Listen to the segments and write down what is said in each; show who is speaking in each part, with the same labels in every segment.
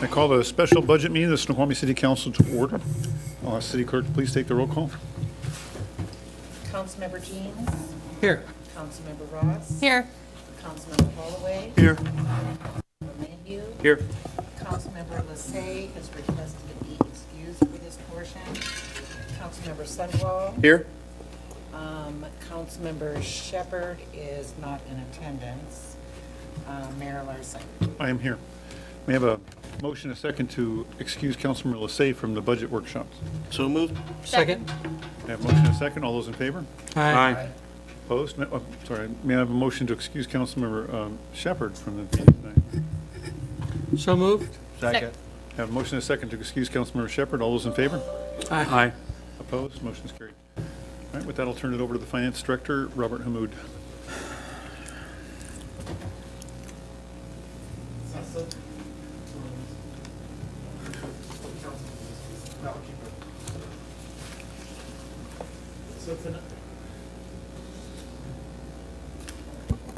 Speaker 1: I call the special budget meeting of the Snoqualmie City Council to order. City Clerk, please take the roll call.
Speaker 2: Councilmember Jeans.
Speaker 3: Here.
Speaker 2: Councilmember Ross.
Speaker 4: Here.
Speaker 2: Councilmember Holloway.
Speaker 1: Here.
Speaker 2: Councilmember Mayhew.
Speaker 1: Here.
Speaker 2: Councilmember Lassay has requested to be excused for this portion. Councilmember Sundwall.
Speaker 1: Here.
Speaker 2: Councilmember Shepard is not in attendance. Mayor Larson.
Speaker 1: I am here. May I have a motion, a second, to excuse Councilmember Lassay from the budget workshops?
Speaker 3: So moved. Second.
Speaker 1: I have a motion, a second. All those in favor?
Speaker 3: Aye.
Speaker 1: Opposed? Sorry. May I have a motion to excuse Councilmember Shepard from the meeting tonight?
Speaker 3: So moved.
Speaker 4: Second.
Speaker 1: I have a motion, a second, to excuse Councilmember Shepard. All those in favor?
Speaker 3: Aye.
Speaker 1: Opposed? Motion is carried. All right, with that, I'll turn it over to the Finance Director, Robert Hamoud.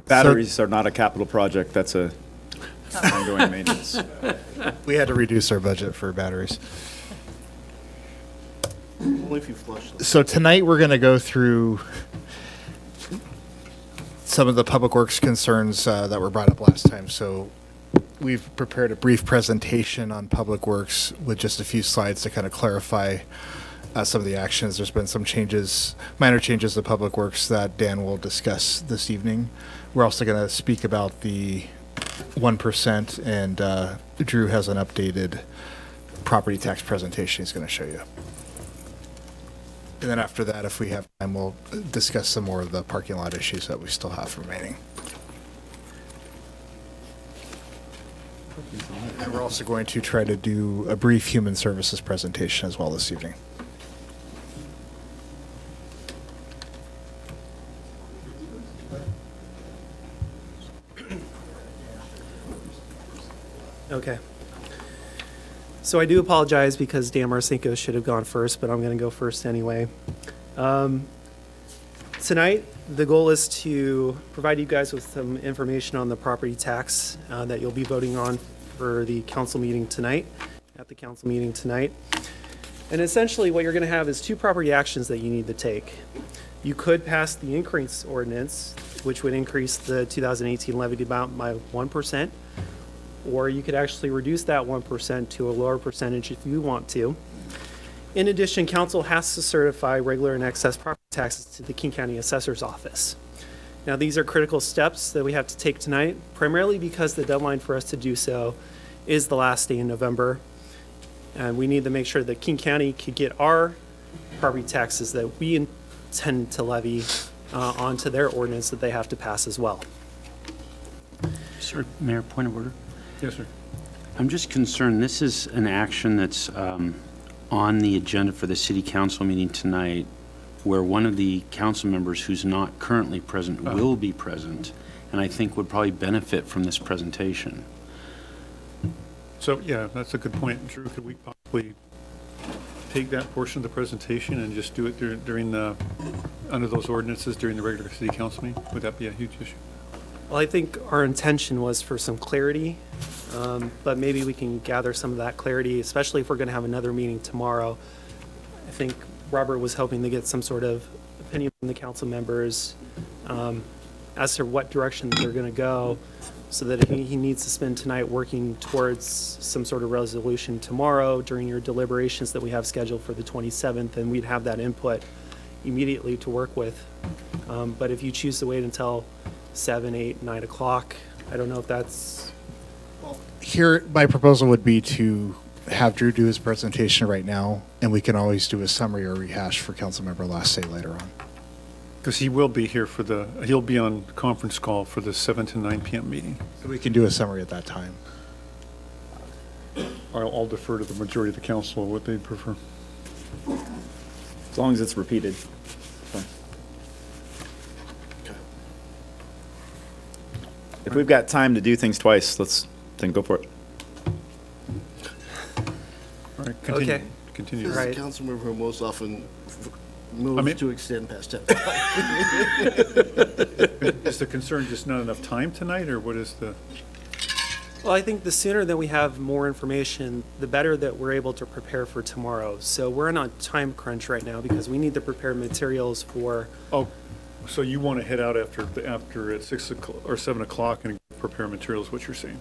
Speaker 5: Batteries are not a capital project. That's a ongoing maintenance.
Speaker 6: We had to reduce our budget for batteries.
Speaker 3: Only if you flush them.
Speaker 6: So tonight we're going to go through some of the public works concerns that were brought up last time. So we've prepared a brief presentation on public works with just a few slides to kind of clarify some of the actions. There's been some changes, minor changes to public works that Dan will discuss this evening. We're also going to speak about the 1%, and Drew has an updated property tax presentation he's going to show you. And then after that, if we have time, we'll discuss some more of the parking lot issues that we still have remaining. And we're also going to try to do a brief human services presentation as well this evening.
Speaker 7: Okay. So I do apologize because Dan Marcinko should have gone first, but I'm going to go first anyway. Tonight, the goal is to provide you guys with some information on the property tax that you'll be voting on for the council meeting tonight, at the council meeting tonight. And essentially what you're going to have is two property actions that you need to take. You could pass the increase ordinance, which would increase the 2018 levy amount by 1%. Or you could actually reduce that 1% to a lower percentage if you want to. In addition, council has to certify regular and excess property taxes to the King County Assessor's Office. Now, these are critical steps that we have to take tonight, primarily because the deadline for us to do so is the last day in November. And we need to make sure that King County could get our property taxes that we intend to levy onto their ordinance that they have to pass as well.
Speaker 8: Sir, Mayor, point of order.
Speaker 1: Yes, sir.
Speaker 8: I'm just concerned, this is an action that's on the agenda for the city council meeting tonight, where one of the council members who's not currently present will be present, and I think would probably benefit from this presentation.
Speaker 1: So, yeah, that's a good point. Drew, could we possibly take that portion of the presentation and just do it during the, under those ordinances during the regular city council meeting? Would that be a huge issue?
Speaker 7: Well, I think our intention was for some clarity, but maybe we can gather some of that clarity, especially if we're going to have another meeting tomorrow. I think Robert was hoping to get some sort of opinion from the council members as to what direction they're going to go, so that if he needs to spend tonight working towards some sort of resolution tomorrow during your deliberations that we have scheduled for the 27th, and we'd have that input immediately to work with. But if you choose to wait until 7, 8, 9 o'clock, I don't know if that's...
Speaker 6: Well, here, my proposal would be to have Drew do his presentation right now, and we can always do a summary or rehash for Councilmember Lassay later on.
Speaker 1: Because he will be here for the, he'll be on conference call for the 7 to 9 p.m. meeting.
Speaker 6: So we can do a summary at that time.
Speaker 1: I'll defer to the majority of the council what they prefer.
Speaker 5: As long as it's repeated. If we've got time to do things twice, let's then go for it.
Speaker 1: All right, continue.
Speaker 7: Okay.
Speaker 1: Continue.
Speaker 3: This is
Speaker 7: Right.
Speaker 3: the council member who most often moves to extend past 10.
Speaker 1: Is the concern just not enough time tonight, or what is the?
Speaker 7: Well, I think the sooner that we have more information, the better that we're able to prepare for tomorrow. So we're on a time crunch right now because we need to prepare materials for,
Speaker 1: Oh, so you want to head out after at 6 o'clock or 7 o'clock and prepare materials, what you're saying?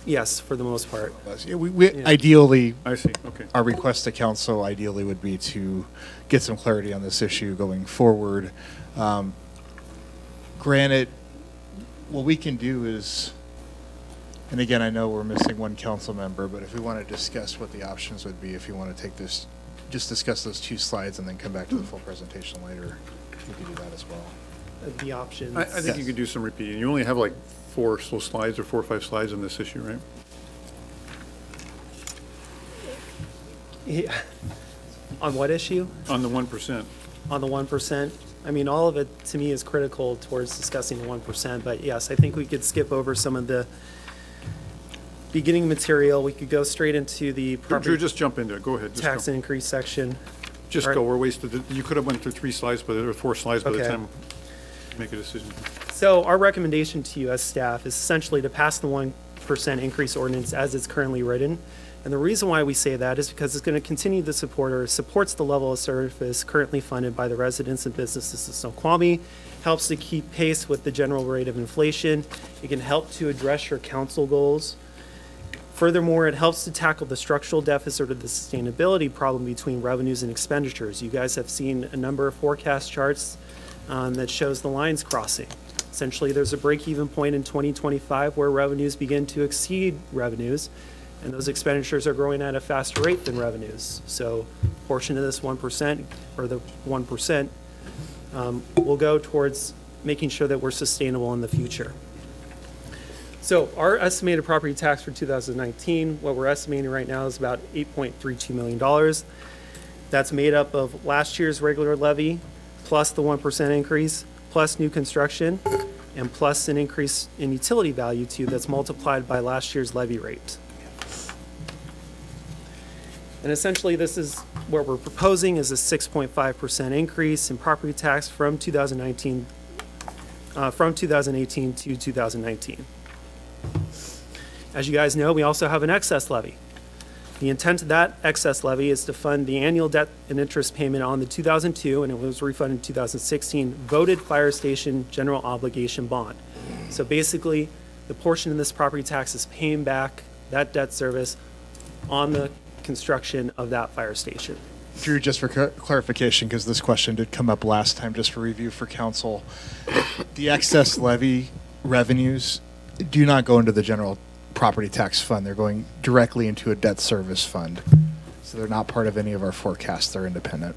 Speaker 7: yes, for the most part.
Speaker 6: Yeah, ideally,
Speaker 1: I see, okay.
Speaker 6: our request to council ideally would be to get some clarity on this issue going forward. Granted, what we can do is, and again, I know we're missing one council member, but if we want to discuss what the options would be, if you want to take this, just discuss those 2 slides and then come back to the full presentation later, we can do that as well.
Speaker 7: The options.
Speaker 1: I think you could do some repeating. You only have like 4 slow slides or 4 or 5 slides on this issue, right?
Speaker 7: Yeah. On what issue?
Speaker 1: On the 1%.
Speaker 7: On the 1%? I mean, all of it to me is critical towards discussing the 1%, but yes, I think we could skip over some of the beginning material. We could go straight into the
Speaker 1: Drew,
Speaker 7: property
Speaker 1: just jump into it. Go ahead. Just
Speaker 7: tax
Speaker 1: go.
Speaker 7: increase section.
Speaker 1: Just
Speaker 7: All right.
Speaker 1: go. We're wasted. You could have went through 3 slides, or 4 slides by the
Speaker 7: Okay.
Speaker 1: time you make a decision.
Speaker 7: So our recommendation to you as staff is essentially to pass the 1% increase ordinance as it's currently written. And the reason why we say that is because it's going to continue to support or supports the level of service currently funded by the residents and businesses of Snoqualmie, helps to keep pace with the general rate of inflation. It can help to address your council goals. Furthermore, it helps to tackle the structural deficit or the sustainability problem between revenues and expenditures. You guys have seen a number of forecast charts that shows the lines crossing. Essentially, there's a break-even point in 2025 where revenues begin to exceed revenues, and those expenditures are growing at a faster rate than revenues. So a portion of this 1%, or the 1%, will go towards making sure that we're sustainable in the future. So our estimated property tax for 2019, what we're estimating right now is about $8.32 million. That's made up of last year's regular levy, plus the 1% increase, plus new construction, and plus an increase in utility value too that's multiplied by last year's levy rate. And essentially this is what we're proposing is a 6.5% increase in property tax from 2018 to 2019. As you guys know, we also have an excess levy. The intent of that excess levy is to fund the annual debt and interest payment on the 2002, and it was refunded in 2016, voted fire station general obligation bond. So basically, the portion of this property tax is paying back that debt service on the construction of that fire station.
Speaker 6: Drew, just for clarification, because this question did come up last time, just for review for council, the excess levy revenues do not go into the general property tax fund. They're going directly into a debt service fund. So they're not part of any of our forecasts. They're independent.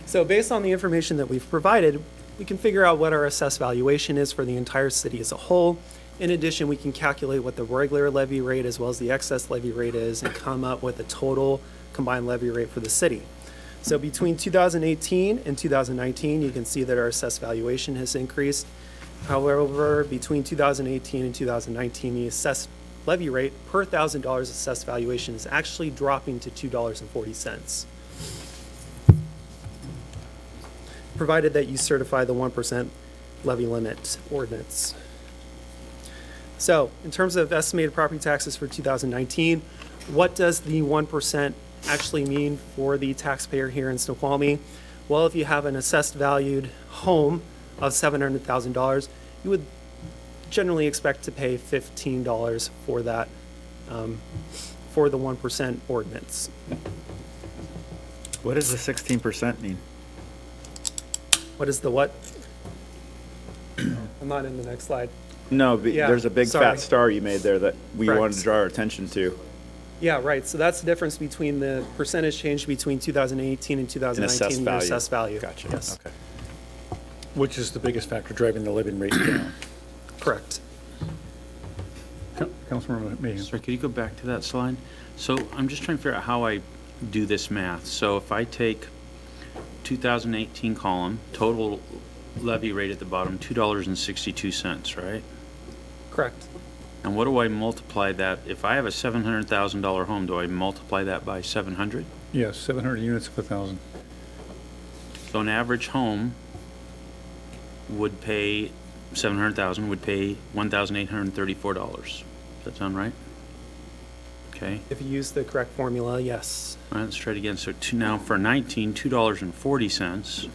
Speaker 7: So based on the information that we've provided, we can figure out what our assessed valuation is for the entire city as a whole. In addition, we can calculate what the regular levy rate as well as the excess levy rate is and come up with a total combined levy rate for the city. So between 2018 and 2019, you can see that our assessed valuation has increased. However, between 2018 and 2019, the assessed levy rate per $1,000 assessed valuation is actually dropping to $2.40. Provided that you certify the 1% levy limit ordinance. So in terms of estimated property taxes for 2019, what does the 1% actually mean for the taxpayer here in Snoqualmie? Well, if you have an assessed valued home of $700,000, you would generally expect to pay $15 for that, for the 1% ordinance.
Speaker 5: What does the 16% mean?
Speaker 7: What is the what? I'm not in the next slide.
Speaker 5: No, but
Speaker 7: Yeah,
Speaker 5: there's a big
Speaker 7: sorry.
Speaker 5: fat star you made there that we
Speaker 7: Correct.
Speaker 5: wanted to draw our attention to.
Speaker 7: Yeah, right. So that's the difference between the percentage change between 2018 and 2019
Speaker 5: assessed
Speaker 7: in your
Speaker 5: value.
Speaker 7: assessed value.
Speaker 5: Gotcha.
Speaker 7: Yes,
Speaker 5: Okay.
Speaker 1: Which is the biggest factor driving the living rate down?
Speaker 7: correct.
Speaker 1: Councilmember Mayhew.
Speaker 8: Sorry, could you go back to that slide? So I'm just trying to figure out how I do this math. So if I take 2018 column, total levy rate at the bottom, $2.62, right?
Speaker 7: Correct.
Speaker 8: And what do I multiply that? If I have a $700,000 home, do I multiply that by 700?
Speaker 1: Yes, 700 units of 1,000.
Speaker 8: So an average home would pay, 700,000 would pay $1,834. Does that sound right? Okay,
Speaker 7: If you use the correct formula, yes.
Speaker 8: all right, let's try it again. So now for 19, $2.40,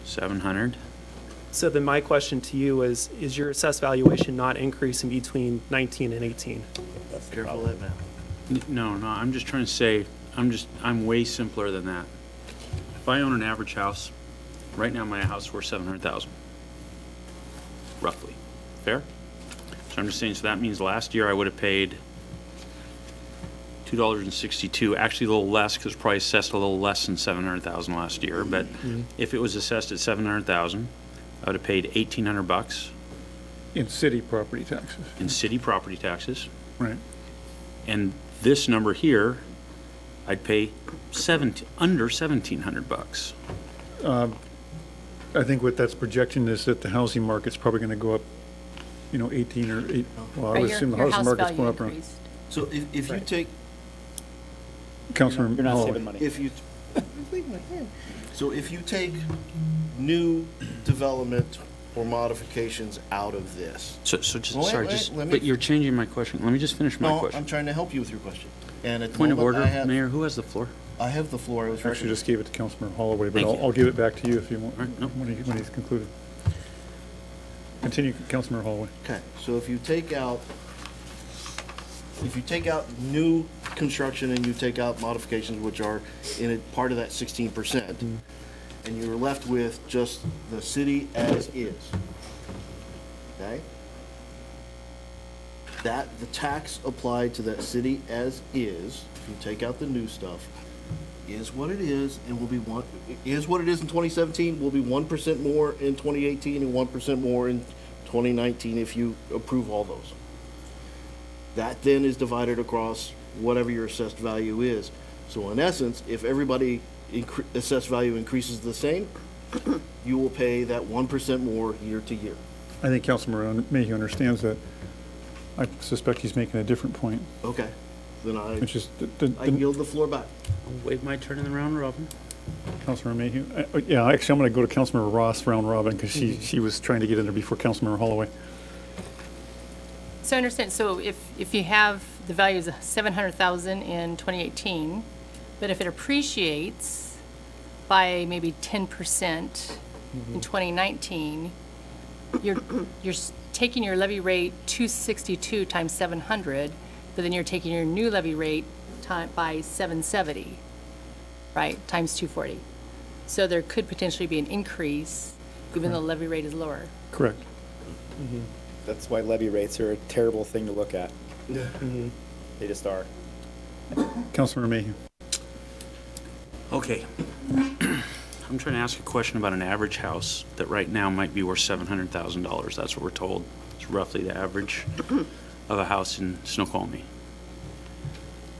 Speaker 8: 700.
Speaker 7: So then my question to you is your assessed valuation not increasing between 19 and 18?
Speaker 3: Careful of that, man.
Speaker 8: No, I'm just trying to say, I'm way simpler than that. If I own an average house, right now my house is worth 700,000, roughly. Fair? So I'm just saying, so that means last year I would have paid $2.62, actually a little less, because probably assessed a little less than 700,000 last year, but if it was assessed at 700,000, I would have paid 1,800 bucks
Speaker 1: In city property taxes,
Speaker 8: in city property taxes,
Speaker 1: right?
Speaker 8: and this number here, I'd pay under 1,700 bucks.
Speaker 1: I think what that's projecting is that the housing market's probably gonna go up, 18 or 8, well, I
Speaker 4: Right,
Speaker 1: would
Speaker 4: your-
Speaker 1: assume the
Speaker 4: your
Speaker 1: housing
Speaker 4: house
Speaker 1: market's
Speaker 4: value
Speaker 1: going up around.
Speaker 4: increased.
Speaker 3: So if you take,
Speaker 1: Councilman
Speaker 5: You're not
Speaker 1: Holloway.
Speaker 5: saving money.
Speaker 3: if you, so if you take new development or modifications out of this.
Speaker 8: So just,
Speaker 3: Wait,
Speaker 8: sorry,
Speaker 3: wait,
Speaker 8: just,
Speaker 3: let me-
Speaker 8: but you're changing my question. Let me just finish my
Speaker 3: No, I'm
Speaker 8: question.
Speaker 3: trying to help you with your question. And at the
Speaker 8: Point of
Speaker 3: moment,
Speaker 8: order, Mayor, who has the floor?
Speaker 3: I have the floor. I was
Speaker 1: Actually, just gave it to Councilman Holloway, but
Speaker 8: Thank you.
Speaker 1: I'll give it back to you if you want,
Speaker 8: All right, no.
Speaker 1: when he's concluded. Continue, Councilman Holloway.
Speaker 3: Okay, so if you take out new construction and you take out modifications, which are in it, part of that 16%, and you're left with just the city as is, okay? That, the tax applied to that city as is, if you take out the new stuff, is what it is, and will be is what it is in 2017, will be 1% more in 2018 and 1% more in 2019 if you approve all those. That then is divided across whatever your assessed value is. So in essence, if everybody assessed value increases the same, you will pay that 1% more year to year.
Speaker 1: I think Councilman Mayhew understands that. I suspect he's making a different point,
Speaker 3: Okay, then
Speaker 1: which is,
Speaker 3: I yield the floor back.
Speaker 8: I'll waive my turn in the round robin.
Speaker 1: Councilman Mayhew. Yeah, actually, I'm gonna go to Councilman Ross round robin, because she was trying to get in there before Councilman Holloway.
Speaker 4: So I understand, so if you have the value is 700,000 in 2018, but if it appreciates by maybe 10% in 2019, you're taking your levy rate 262 times 700, but then you're taking your new levy rate by 770, right, times 240. So there could potentially be an increase, even though the levy rate is lower.
Speaker 1: Correct.
Speaker 5: That's why levy rates are a terrible thing to look at. They just are.
Speaker 1: Councilman Mayhew.
Speaker 8: Okay. I'm trying to ask a question about an average house that right now might be worth $700,000. That's what we're told. It's roughly the average of a house in Snoqualmie.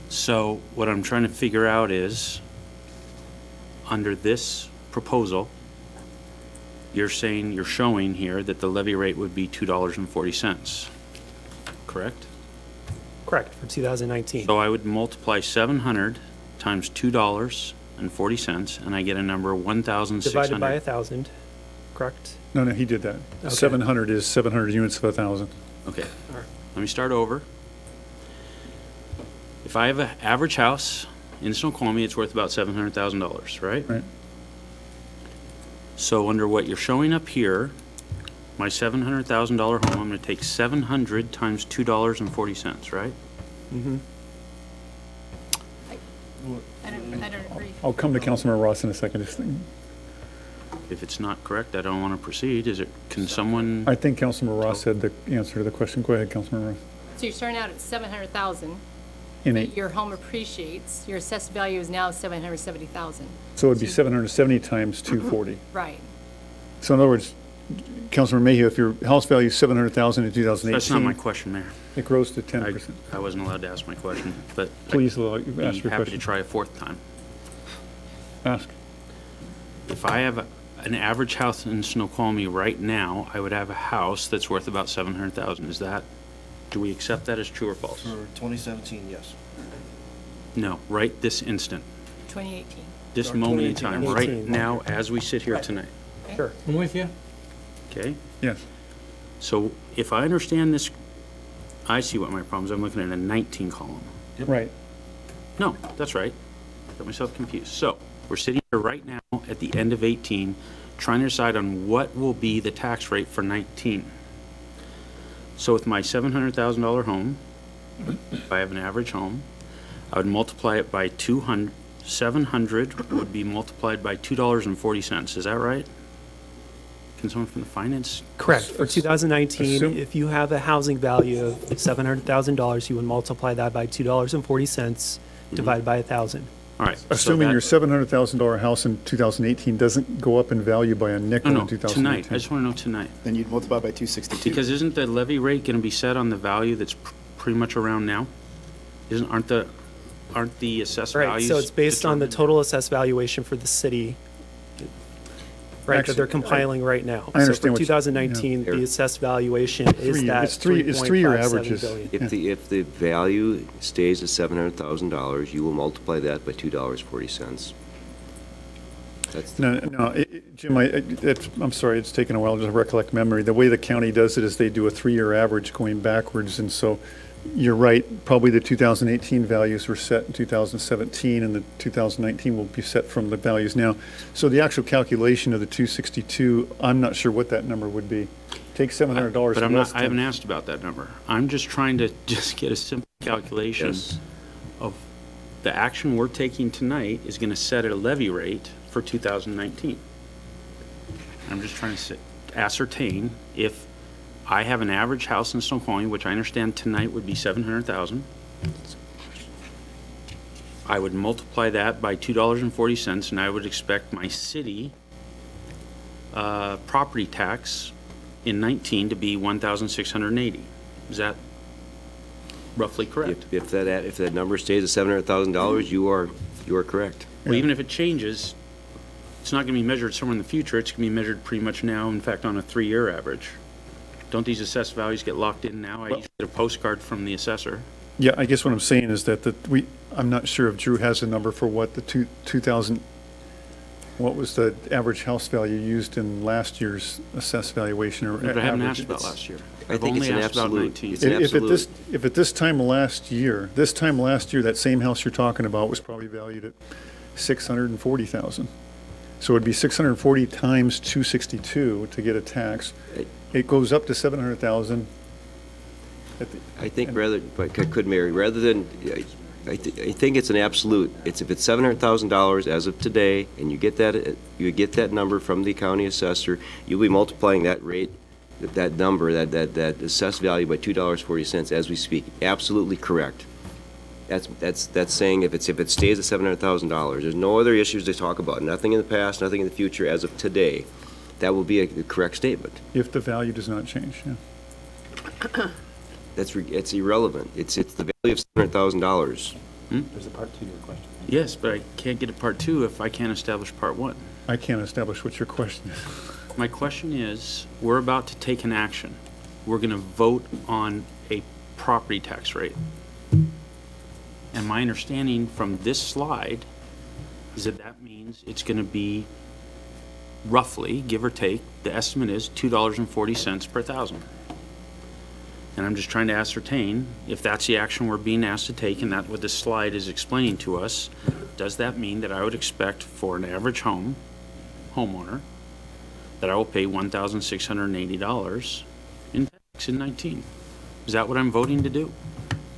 Speaker 8: So what I'm trying to figure out is, under this proposal, you're showing here that the levy rate would be $2.40, correct?
Speaker 7: Correct, for 2019.
Speaker 8: So I would multiply 700 times $2.40, and I get a number of 1,600.
Speaker 7: Divided by 1,000, correct?
Speaker 1: No, he did that.
Speaker 7: Okay.
Speaker 1: 700 is 700 units of 1,000.
Speaker 8: Okay,
Speaker 7: All right.
Speaker 8: let me start over. If I have an average house in Snoqualmie, it's worth about $700,000, right?
Speaker 1: Right.
Speaker 8: So under what you're showing up here, my $700,000 home, I'm going to take 700 times $2.40, right?
Speaker 4: I don't agree.
Speaker 1: I'll come to Councilman Ross in a second.
Speaker 8: If it's not correct, I don't want to proceed. Can someone?
Speaker 1: I think Councilman Ross had the answer to the question. Go ahead, Councilman Ross.
Speaker 4: So you're starting out at 700,000.
Speaker 1: In eight.
Speaker 4: Your home appreciates, your assessed value is now 770,000.
Speaker 1: So it'd be 770 times 240.
Speaker 4: Right.
Speaker 1: So in other words, Councilman Mayhew, if your house value is 700,000 in 2018.
Speaker 8: That's not my question, Mayor.
Speaker 1: It grows to 10%.
Speaker 8: I wasn't allowed to ask my question, but
Speaker 1: Please
Speaker 8: I'd
Speaker 1: ask
Speaker 8: be
Speaker 1: your
Speaker 8: happy to
Speaker 1: question.
Speaker 8: try a fourth time.
Speaker 1: Ask.
Speaker 8: If I have an average house in Snoqualmie right now, I would have a house that's worth about 700,000. Do we accept that as true or false?
Speaker 3: For 2017, yes.
Speaker 8: No, right this instant,
Speaker 4: 2018.
Speaker 8: this
Speaker 3: Or
Speaker 8: moment in
Speaker 3: 2018.
Speaker 8: time, right
Speaker 7: 2018.
Speaker 8: now, as we sit here tonight.
Speaker 7: Sure.
Speaker 9: I'm with you.
Speaker 8: Okay?
Speaker 1: Yes.
Speaker 8: So if I understand this, I see what my problem is. I'm looking at a 19 column.
Speaker 1: Right.
Speaker 8: No, that's right. Got myself confused. So we're sitting here right now at the end of 18, trying to decide on what will be the tax rate for 19. So with my $700,000 home, if I have an average home, I would multiply it by 200. 700 would be multiplied by $2.40. Is that right? Can someone from the finance?
Speaker 7: Correct. For 2019,
Speaker 1: assume-
Speaker 7: if you have a housing value of $700,000, you would multiply that by $2.40 divided by 1,000.
Speaker 8: All right. so
Speaker 1: Assuming
Speaker 8: that-
Speaker 1: your $700,000 house in 2018 doesn't go up in value by a nickel
Speaker 8: No,
Speaker 1: in
Speaker 8: no,
Speaker 1: 2018.
Speaker 8: tonight. I just want to know tonight.
Speaker 5: Then you'd multiply by 262.
Speaker 8: Because isn't the levy rate going to be set on the value that's pretty much around now? Aren't the assessed
Speaker 7: Right,
Speaker 8: values?
Speaker 7: so it's based on the
Speaker 8: determined?
Speaker 7: total assessed valuation for the city, right, that they're
Speaker 1: Actually,
Speaker 7: compiling right now.
Speaker 1: I understand what
Speaker 7: So
Speaker 1: you-
Speaker 7: for 2019, the assessed valuation is
Speaker 1: Three-
Speaker 7: that
Speaker 1: it's three-year
Speaker 7: 3.57
Speaker 1: averages.
Speaker 7: billion.
Speaker 9: If the value stays at $700,000, you will multiply that by $2.40. That's
Speaker 1: No, Jim, I'm sorry, it's taken a while to recollect memory. The way the county does it is they do a 3-year average going backwards, and so you're right, probably the 2018 values were set in 2017, and the 2019 will be set from the values now. So the actual calculation of the 262, I'm not sure what that number would be. Take $700
Speaker 8: But
Speaker 1: less
Speaker 8: I haven't
Speaker 1: than,
Speaker 8: asked about that number. I'm just trying to just get a simple calculation
Speaker 9: Yes.
Speaker 8: of the action we're taking tonight is going to set at a levy rate for 2019. I'm just trying to ascertain if I have an average house in Snoqualmie, which I understand tonight would be 700,000. I would multiply that by $2.40, and I would expect my city property tax in 19 to be 1,680. Is that roughly correct?
Speaker 9: if that number stays at $700,000, you are correct.
Speaker 8: Well, even if it changes, it's not going to be measured somewhere in the future. It's going to be measured pretty much now, in fact, on a 3-year average. Don't these assessed values get locked in now? I usually get a postcard from the assessor.
Speaker 1: yeah, I guess what I'm saying is that I'm not sure if Drew has a number for what the 2000, what was the average house value used in last year's assessed valuation or
Speaker 8: But I haven't
Speaker 1: average?
Speaker 8: asked about last year.
Speaker 9: I
Speaker 8: I've
Speaker 9: think it's
Speaker 8: only
Speaker 9: an
Speaker 8: asked about
Speaker 9: absolute.
Speaker 8: 19.
Speaker 9: It's an absolute.
Speaker 1: If at this time last year, that same house you're talking about was probably valued at 640,000. So it'd be 640 times 262 to get a tax. It goes up to 700,000.
Speaker 9: I think rather than, I think it's an absolute. If it's $700,000 as of today, and you get that number from the county assessor, you'll be multiplying that rate, that number, that assessed value by $2.40 as we speak. Absolutely correct. That's saying if it stays at $700,000, there's no other issues to talk about. Nothing in the past, nothing in the future. As of today, that will be a correct statement.
Speaker 1: If the value does not change, yeah.
Speaker 9: It's irrelevant. It's the value of $700,000.
Speaker 5: There's a part 2 to your question.
Speaker 8: Yes, but I can't get to part 2 if I can't establish part 1.
Speaker 1: I can't establish what your question is.
Speaker 8: My question is, we're about to take an action. We're going to vote on a property tax rate. And my understanding from this slide is that means it's going to be roughly, give or take, the estimate is $2.40 per thousand. And I'm just trying to ascertain if that's the action we're being asked to take, and that's what this slide is explaining to us. Does that mean that I would expect for an average homeowner, that I will pay $1,680 in tax in 19? Is that what I'm voting to do?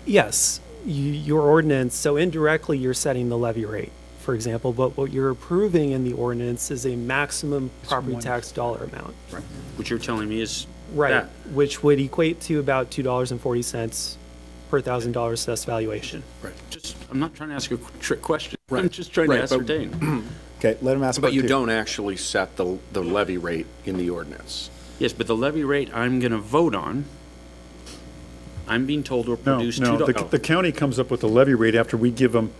Speaker 7: Yes, your ordinance, so indirectly, you're setting the levy rate, for example, but what you're approving in the ordinance is a maximum property tax dollar amount.
Speaker 8: What you're telling me is
Speaker 7: Right,
Speaker 8: that.
Speaker 7: which would equate to about $2.40 per $1,000 assessed valuation.
Speaker 8: I'm not trying to ask a trick question. I'm
Speaker 10: Right.
Speaker 8: just trying to
Speaker 10: Right, but-
Speaker 8: ascertain.
Speaker 5: Okay, let him ask
Speaker 10: But
Speaker 5: part
Speaker 10: you
Speaker 5: 2.
Speaker 10: don't actually set the levy rate in the ordinance.
Speaker 8: Yes, but the levy rate I'm going to vote on, I'm being told will
Speaker 1: No,
Speaker 8: produce
Speaker 1: no,
Speaker 8: $2.
Speaker 1: the county comes up with a levy rate after we give them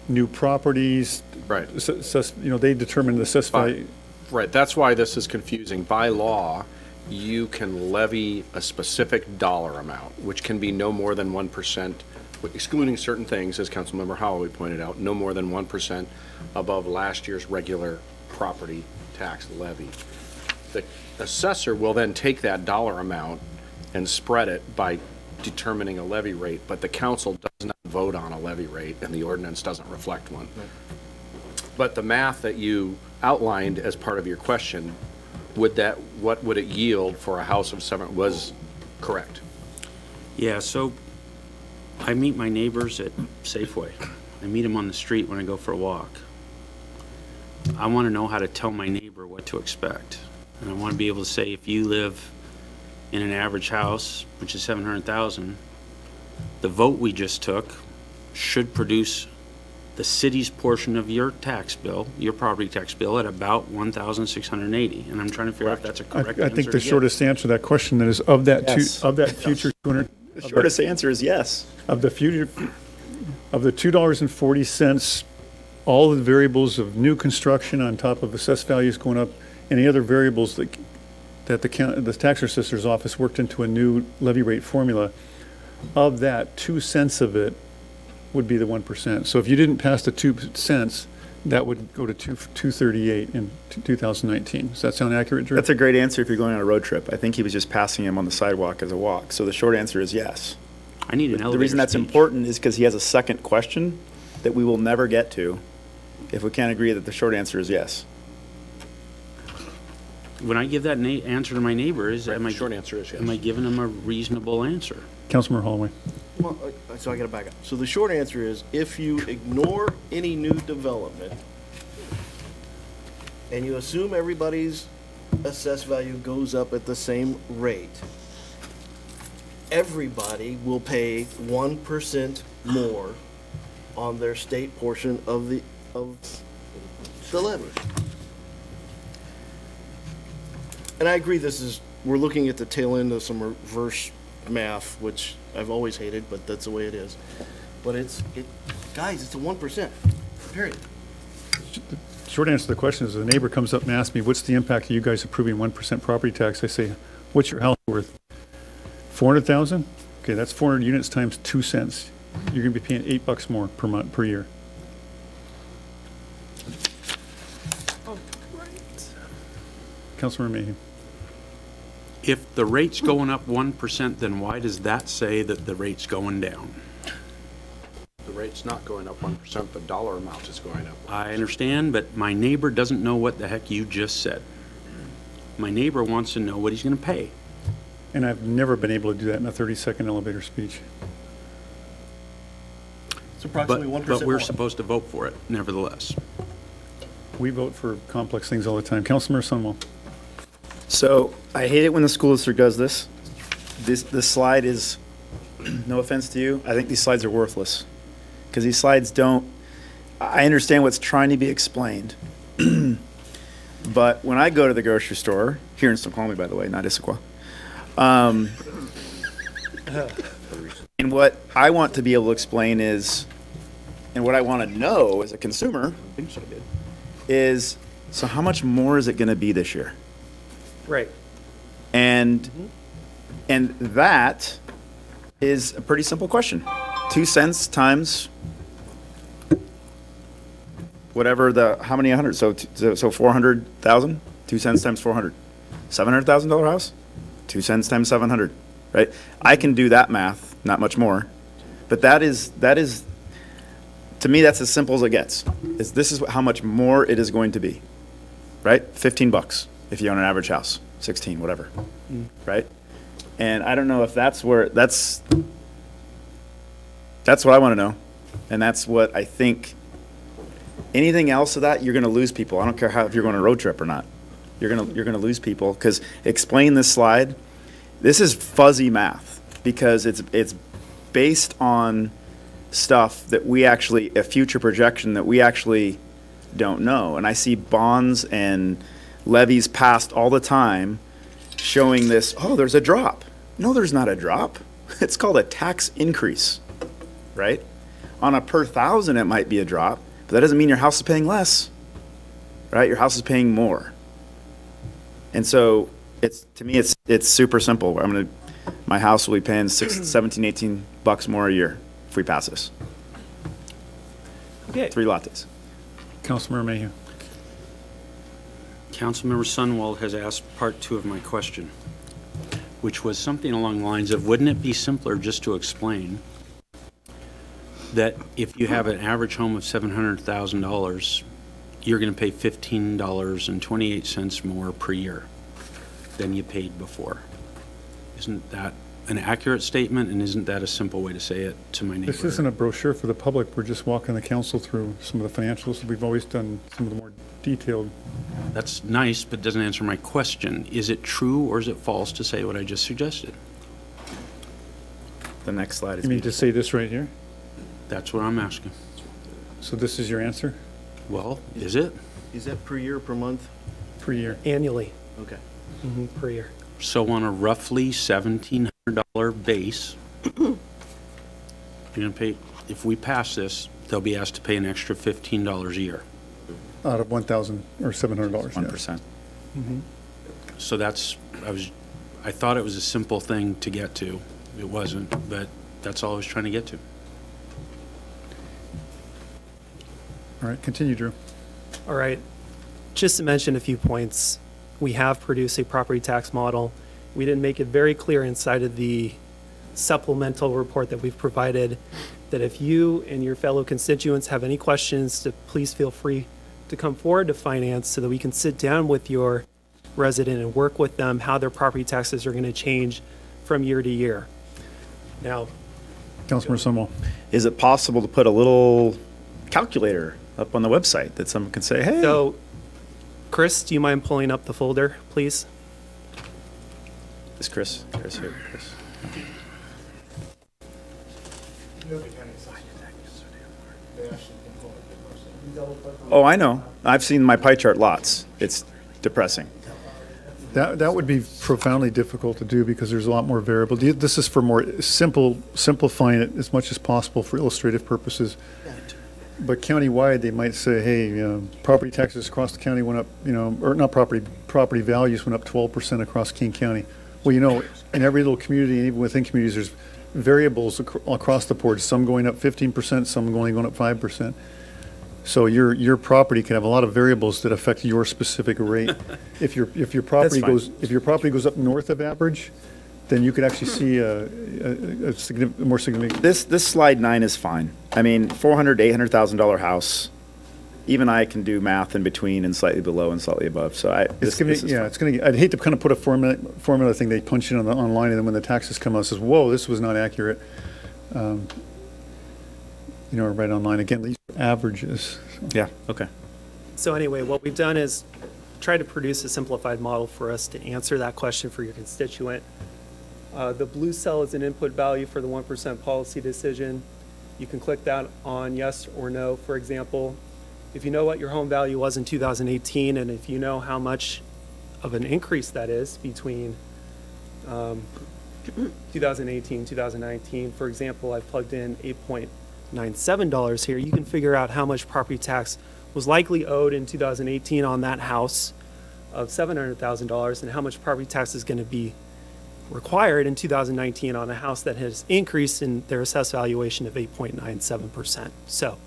Speaker 1: new properties.
Speaker 10: Right.
Speaker 1: They determine the assessed value.
Speaker 10: Right, that's why this is confusing. By law, you can levy a specific dollar amount, which can be no more than 1%, excluding certain things, as Councilmember Holloway pointed out, no more than 1% above last year's regular property tax levy. The assessor will then take that dollar amount and spread it by determining a levy rate, but the council does not vote on a levy rate, and the ordinance doesn't reflect one. But the math that you outlined as part of your question, what would it yield for a house of 7 was correct?
Speaker 8: Yeah, so I meet my neighbors at Safeway. I meet them on the street when I go for a walk. I want to know how to tell my neighbor what to expect. And I want to be able to say, if you live in an average house, which is 700,000, the vote we just took should produce the city's portion of your tax bill, your property tax bill, at about 1,680. And I'm trying to figure out if that's a correct answer.
Speaker 1: I think the shortest answer to that question then is of that
Speaker 5: Yes.
Speaker 1: of that future 200.
Speaker 5: The shortest answer is yes.
Speaker 1: Of the future, of the $2.40, all the variables of new construction on top of assessed values going up, any other variables that the tax assessor's office worked into a new levy rate formula, of that, 2 cents of it would be the 1%. So if you didn't pass the 2 cents, that would go to 238 in 2019. Does that sound accurate, Drew?
Speaker 5: That's a great answer if you're going on a road trip. I think he was just passing him on the sidewalk as a walk. So the short answer is yes.
Speaker 8: I need an elevator
Speaker 5: The reason that's
Speaker 8: speech.
Speaker 5: important is because he has a second question that we will never get to if we can't agree that the short answer is yes.
Speaker 8: When I give that answer to my neighbors,
Speaker 10: Right, the short answer is yes.
Speaker 8: am I giving them a reasonable answer?
Speaker 1: Councilmember Holloway.
Speaker 3: Well, so I gotta back up. So the short answer is, if you ignore any new development and you assume everybody's assessed value goes up at the same rate, everybody will pay 1% more on their state portion of the levy. And I agree, we're looking at the tail end of some reverse math, which I've always hated, but that's the way it is. But guys, it's a 1%, period.
Speaker 1: Short answer to the question is, the neighbor comes up and asks me, what's the impact of you guys approving 1% property tax? I say, what's your house worth? 400,000? Okay, that's 400 units times 2 cents. You're gonna be paying $8 more per month, per year. Councilmember Mayhew.
Speaker 8: If the rate's going up 1%, then why does that say that the rate's going down?
Speaker 10: The rate's not going up 1%, the dollar amount is going up.
Speaker 8: I understand, but my neighbor doesn't know what the heck you just said. My neighbor wants to know what he's going to pay.
Speaker 1: And I've never been able to do that in a 30-second elevator speech.
Speaker 3: It's approximately 1%
Speaker 8: But we're
Speaker 3: more.
Speaker 8: supposed to vote for it, nevertheless.
Speaker 1: We vote for complex things all the time. Councilmember Sunwell.
Speaker 5: So I hate it when the school district does this. This slide is, no offense to you, I think these slides are worthless. Because these slides don't, I understand what's trying to be explained. But when I go to the grocery store, here in Snoqualmie, by the way, not Issaquah, and what I want to be able to explain is, and what I want to know as a consumer, is, so how much more is it going to be this year?
Speaker 7: Right.
Speaker 5: And that is a pretty simple question. 2 cents times whatever how many 100? So 400,000. 2 cents times 400. $700,000 house. 2 cents times 700. Right. I can do that math, not much more, but that is to me that's as simple as it gets. This is how much more it is going to be. Right. $15 if you own an average house. 16, whatever. Right. And I don't know if that's what I want to know. And that's what I think. Anything else of that, you're going to lose people. I don't care if you're going on a road trip or not. You're going to lose people, because explain this slide. This is fuzzy math because it's based on stuff that we actually, a future projection that we actually don't know. And I see bonds and levies passed all the time showing this, oh, there's a drop. No, there's not a drop. It's called a tax increase, right? On a per thousand, it might be a drop, but that doesn't mean your house is paying less, right? Your house is paying more. And so to me, it's super simple. My house will be paying $17, $18 more a year if we pass this.
Speaker 7: Okay.
Speaker 5: 3 lattes.
Speaker 1: Councilmember Mayhew.
Speaker 8: Councilmember Sunwald has asked part 2 of my question, which was something along the lines of, wouldn't it be simpler just to explain that if you have an average home of $700,000, you're going to pay $15.28 more per year than you paid before? Isn't that an accurate statement, and isn't that a simple way to say it to my neighbor?
Speaker 1: This isn't a brochure for the public. We're just walking the council through some of the financials. We've always done some of the more detailed.
Speaker 8: That's nice, but doesn't answer my question. Is it true or is it false to say what I just suggested?
Speaker 5: The next slide is.
Speaker 1: You mean to say this right here?
Speaker 8: That's what I'm asking.
Speaker 1: So this is your answer?
Speaker 8: Well, is it?
Speaker 3: Is that per year, per month?
Speaker 1: Per year.
Speaker 7: Annually,
Speaker 3: Okay.
Speaker 7: per year.
Speaker 8: So on a roughly $1,700 base, you're going to pay, if we pass this, they'll be asked to pay an extra $15 a year.
Speaker 1: Out of $1,000 or $700.
Speaker 5: 1%.
Speaker 8: So that's, I thought it was a simple thing to get to. It wasn't, but that's all I was trying to get to.
Speaker 1: All right, continue, Drew.
Speaker 7: All right. Just to mention a few points, we have produced a property tax model. We didn't make it very clear inside of the supplemental report that we've provided that if you and your fellow constituents have any questions, to please feel free to come forward to finance so that we can sit down with your resident and work with them how their property taxes are going to change from year to year. Now,
Speaker 1: Councilmember Sunwell.
Speaker 5: Is it possible to put a little calculator up on the website that someone can say, hey?
Speaker 7: so Chris, do you mind pulling up the folder, please?
Speaker 5: Is Chris here? Chris. Oh, I know. I've seen my pie chart lots. It's depressing.
Speaker 1: That would be profoundly difficult to do because there's a lot more variable. This is for more simplifying it as much as possible for illustrative purposes. But countywide, they might say, hey, property taxes across the county went up, or not property values went up 12% across King County. Well, in every little community, and even within communities, there's variables across the board, some going up 15%, some going up 5%. So your property can have a lot of variables that affect your specific rate. If your property goes up north of average, then you could actually see a more significant.
Speaker 5: This slide 9 is fine. I mean, $400,000 to $800,000 house. Even I can do math in between and slightly below and slightly above. So this is fine.
Speaker 1: I'd hate to kind of put a formula thing they punch in online, and then when the taxes come out, it says, whoa, this was not accurate. Right online. Again, these are averages.
Speaker 5: Yeah, okay.
Speaker 7: So anyway, what we've done is try to produce a simplified model for us to answer that question for your constituent. The blue cell is an input value for the 1% policy decision. You can click that on yes or no, for example. If you know what your home value was in 2018, and if you know how much of an increase that is between 2018 2019, for example, I plugged in $8.97 here, you can figure out how much property tax was likely owed in 2018 on that house of $700,000 and how much property tax is going to be required in 2019 on a house that has increased in their assessed valuation of 8.97%. So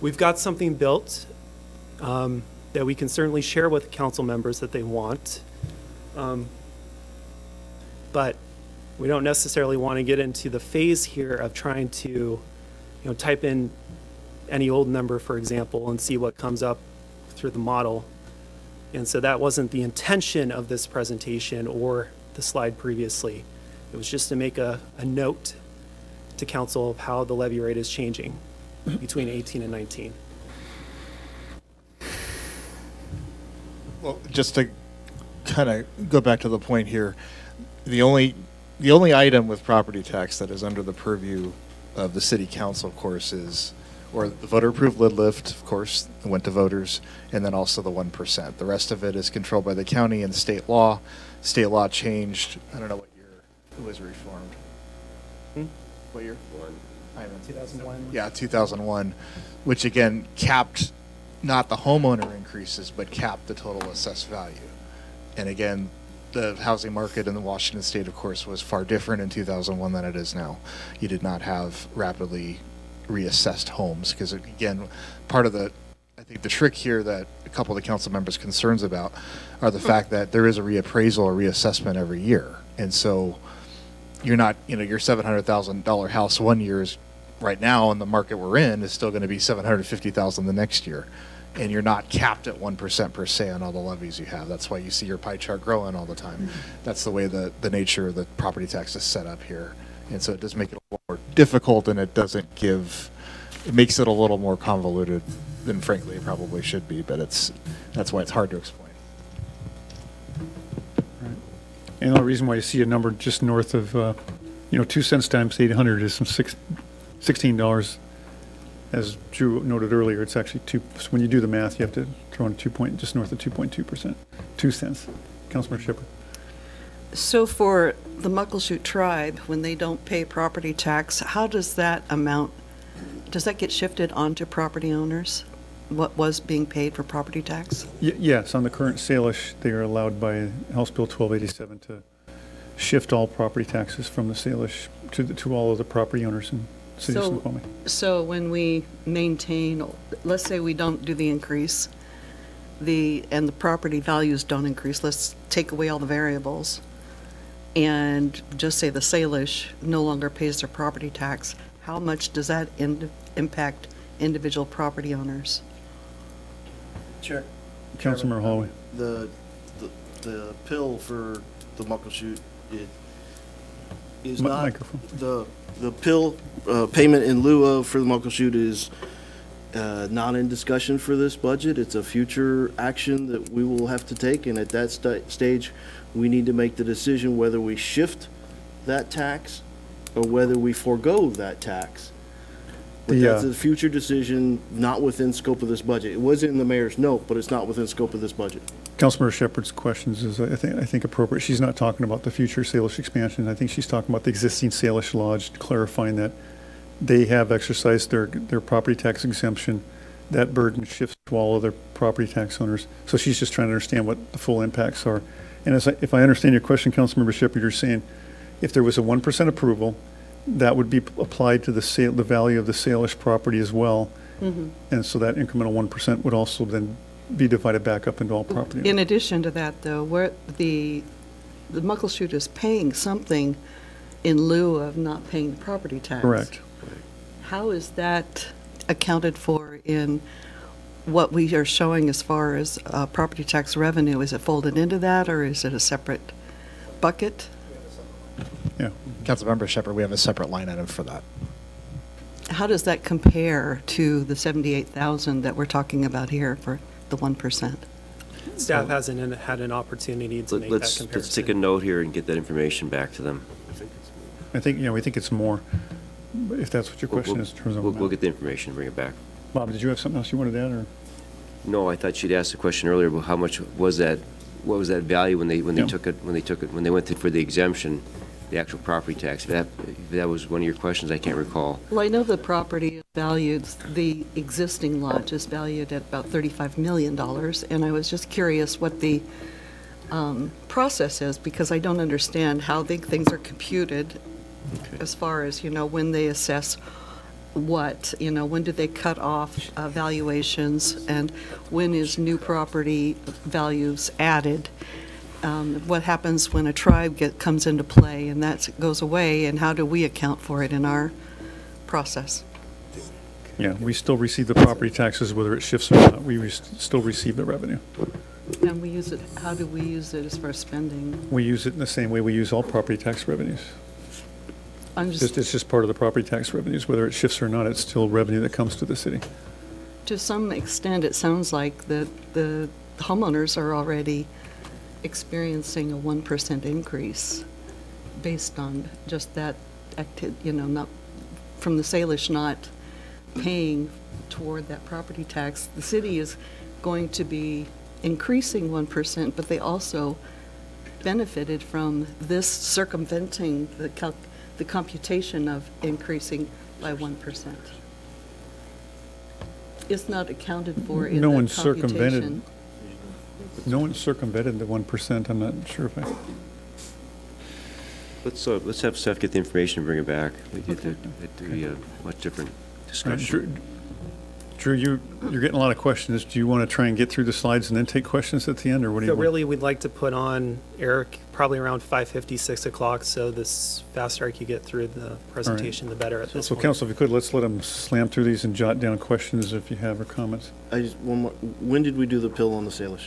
Speaker 7: we've got something built that we can certainly share with council members that they want. But we don't necessarily want to get into the phase here of trying to type in any old number, for example, and see what comes up through the model. And so that wasn't the intention of this presentation or the slide previously. It was just to make a note to council of how the levy rate is changing between 18 and 19.
Speaker 6: Well, just to kind of go back to the point here, the only item with property tax that is under the purview of the city council, of course, is, or the voter-approved lid lift, of course, went to voters, and then also the 1%. The rest of it is controlled by the county and state law. State law changed, I don't know what year it was reformed. What year?
Speaker 7: 2001.
Speaker 6: Yeah, 2001, which again capped not the homeowner increases, but capped the total assessed value. And again, the housing market in the Washington state, of course, was far different in 2001 than it is now. You did not have rapidly reassessed homes because, again, part of the, I think the trick here that a couple of the council members' concerns about are the fact that there is a reappraisal or reassessment every year. And so you're not, your $700,000 house one year is right now in the market we're in is still going to be $750,000 the next year. And you're not capped at 1% per se on all the levies you have. That's why you see your pie chart growing all the time. That's the way the nature of the property tax is set up here. And so it does make it a little more difficult, and it makes it a little more convoluted than frankly it probably should be, but that's why it's hard to explain.
Speaker 1: And the reason why you see a number just north of, 2 cents times 800 is some $16. As Drew noted earlier, it's actually so when you do the math, you have to throw in just north of 2.2%, 2 cents. Councilman Shipment.
Speaker 11: So for the Muckleshoot tribe, when they don't pay property tax, how does that amount, does that get shifted onto property owners? What was being paid for property tax?
Speaker 1: Yes, on the current Salish, they are allowed by House Bill 1287 to shift all property taxes from the Salish to all of the property owners in the city of Snoqualmie.
Speaker 11: So when we maintain, let's say we don't do the increase, and the property values don't increase, let's take away all the variables, and just say the Salish no longer pays their property tax, how much does that impact individual property owners?
Speaker 3: Sure.
Speaker 1: Councilmember Holloway.
Speaker 3: The pill for the Muckleshoot, it is not,
Speaker 1: microphone.
Speaker 3: The pill payment in lieu of for the Muckleshoot is not in discussion for this budget. It's a future action that we will have to take, and at that stage, we need to make the decision whether we shift that tax or whether we forego that tax. But that's a future decision, not within scope of this budget. It was in the mayor's note, but it's not within scope of this budget.
Speaker 1: Councilmember Shepherd's questions is, I think appropriate. She's not talking about the future Salish expansion. I think she's talking about the existing Salish Lodge, clarifying that they have exercised their property tax exemption. That burden shifts to all other property tax owners. So she's just trying to understand what the full impacts are. And if I understand your question, Councilmember Shepherd, you're saying if there was a 1% approval, that would be applied to the value of the Salish property as well. Mm-hmm. And so that incremental 1% would also then be divided back up into all property.
Speaker 11: In addition to that, though, where the Muckleshoot is paying something in lieu of not paying the property tax.
Speaker 1: Correct.
Speaker 11: How is that accounted for in what we are showing as far as property tax revenue? Is it folded into that, or is it a separate bucket?
Speaker 1: Yeah.
Speaker 6: Councilmember Shepherd, we have a separate line item for that.
Speaker 11: How does that compare to the 78,000 that we're talking about here for the 1%?
Speaker 7: Staff hasn't had an opportunity to make that comparison.
Speaker 9: Let's take a note here and get that information back to them.
Speaker 1: I think, we think it's more, if that's what your question is in terms of
Speaker 9: we'll get the information and bring it back.
Speaker 1: Bob, did you have something else you wanted to add, or?
Speaker 9: No, I thought she'd asked the question earlier about how much was that, what was that value when they took it, when they went for the exemption, the actual property tax. If that was one of your questions, I can't recall.
Speaker 11: Well, I know the property is valued, the existing lodge is valued at about $35 million, and I was just curious what the process is, because I don't understand how things are computed as far as, when they assess what, when do they cut off valuations, and when is new property values added. What happens when a tribe comes into play and that goes away, and how do we account for it in our process?
Speaker 1: Yeah, we still receive the property taxes whether it shifts or not. We still receive the revenue.
Speaker 11: And we use it, how do we use it as far as spending?
Speaker 1: We use it in the same way we use all property tax revenues. It's just part of the property tax revenues. Whether it shifts or not, it's still revenue that comes to the city.
Speaker 11: To some extent, it sounds like the homeowners are already experiencing a 1% increase based on just that not from the Salish not paying toward that property tax. The city is going to be increasing 1%, but they also benefited from this circumventing the computation of increasing by 1%. It's not accounted for in the computation.
Speaker 1: No one circumvented the 1%. I'm not sure if I.
Speaker 9: Let's have Steph get the information and bring it back. It'd be a much different discussion.
Speaker 1: Drew, you're getting a lot of questions. Do you want to try and get through the slides and then take questions at the end, or what do you
Speaker 7: So
Speaker 1: want?
Speaker 7: really, we'd like to put on Eric probably around 5:50, 6 o'clock, so this faster I could get through the presentation, the better at this
Speaker 1: So
Speaker 7: point.
Speaker 1: council, if you could, let's let them slam through these and jot down questions if you have or comments.
Speaker 3: One more, when did we do the pill on the Salish?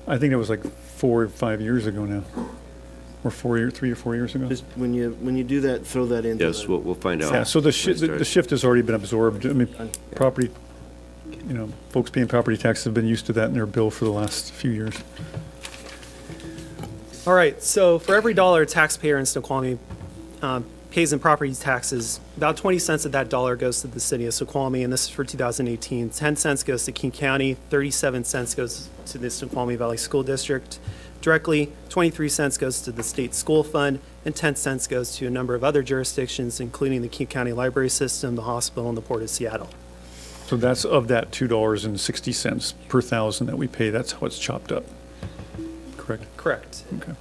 Speaker 1: I think it was like 4 or 5 years ago now, or 3 or 4 years ago.
Speaker 3: Just when you do that, throw that into.
Speaker 9: Yes, we'll find out.
Speaker 1: Yeah, so the
Speaker 9: when it
Speaker 1: the
Speaker 9: starts.
Speaker 1: shift has already been absorbed. I mean, property, folks paying property taxes have been used to that in their bill for the last few years.
Speaker 7: All right, so for every dollar a taxpayer in Snoqualmie pays in property taxes, about 20 cents of that dollar goes to the city of Snoqualmie, and this is for 2018. 10 cents goes to King County, 37 cents goes to the Snoqualmie Valley School District directly, 23 cents goes to the state school fund, and 10 cents goes to a number of other jurisdictions, including the King County Library System, the hospital, and the Port of Seattle.
Speaker 1: So that's of that $2.60 per thousand that we pay. That's how it's chopped up. Correct?
Speaker 7: Correct.
Speaker 1: Okay.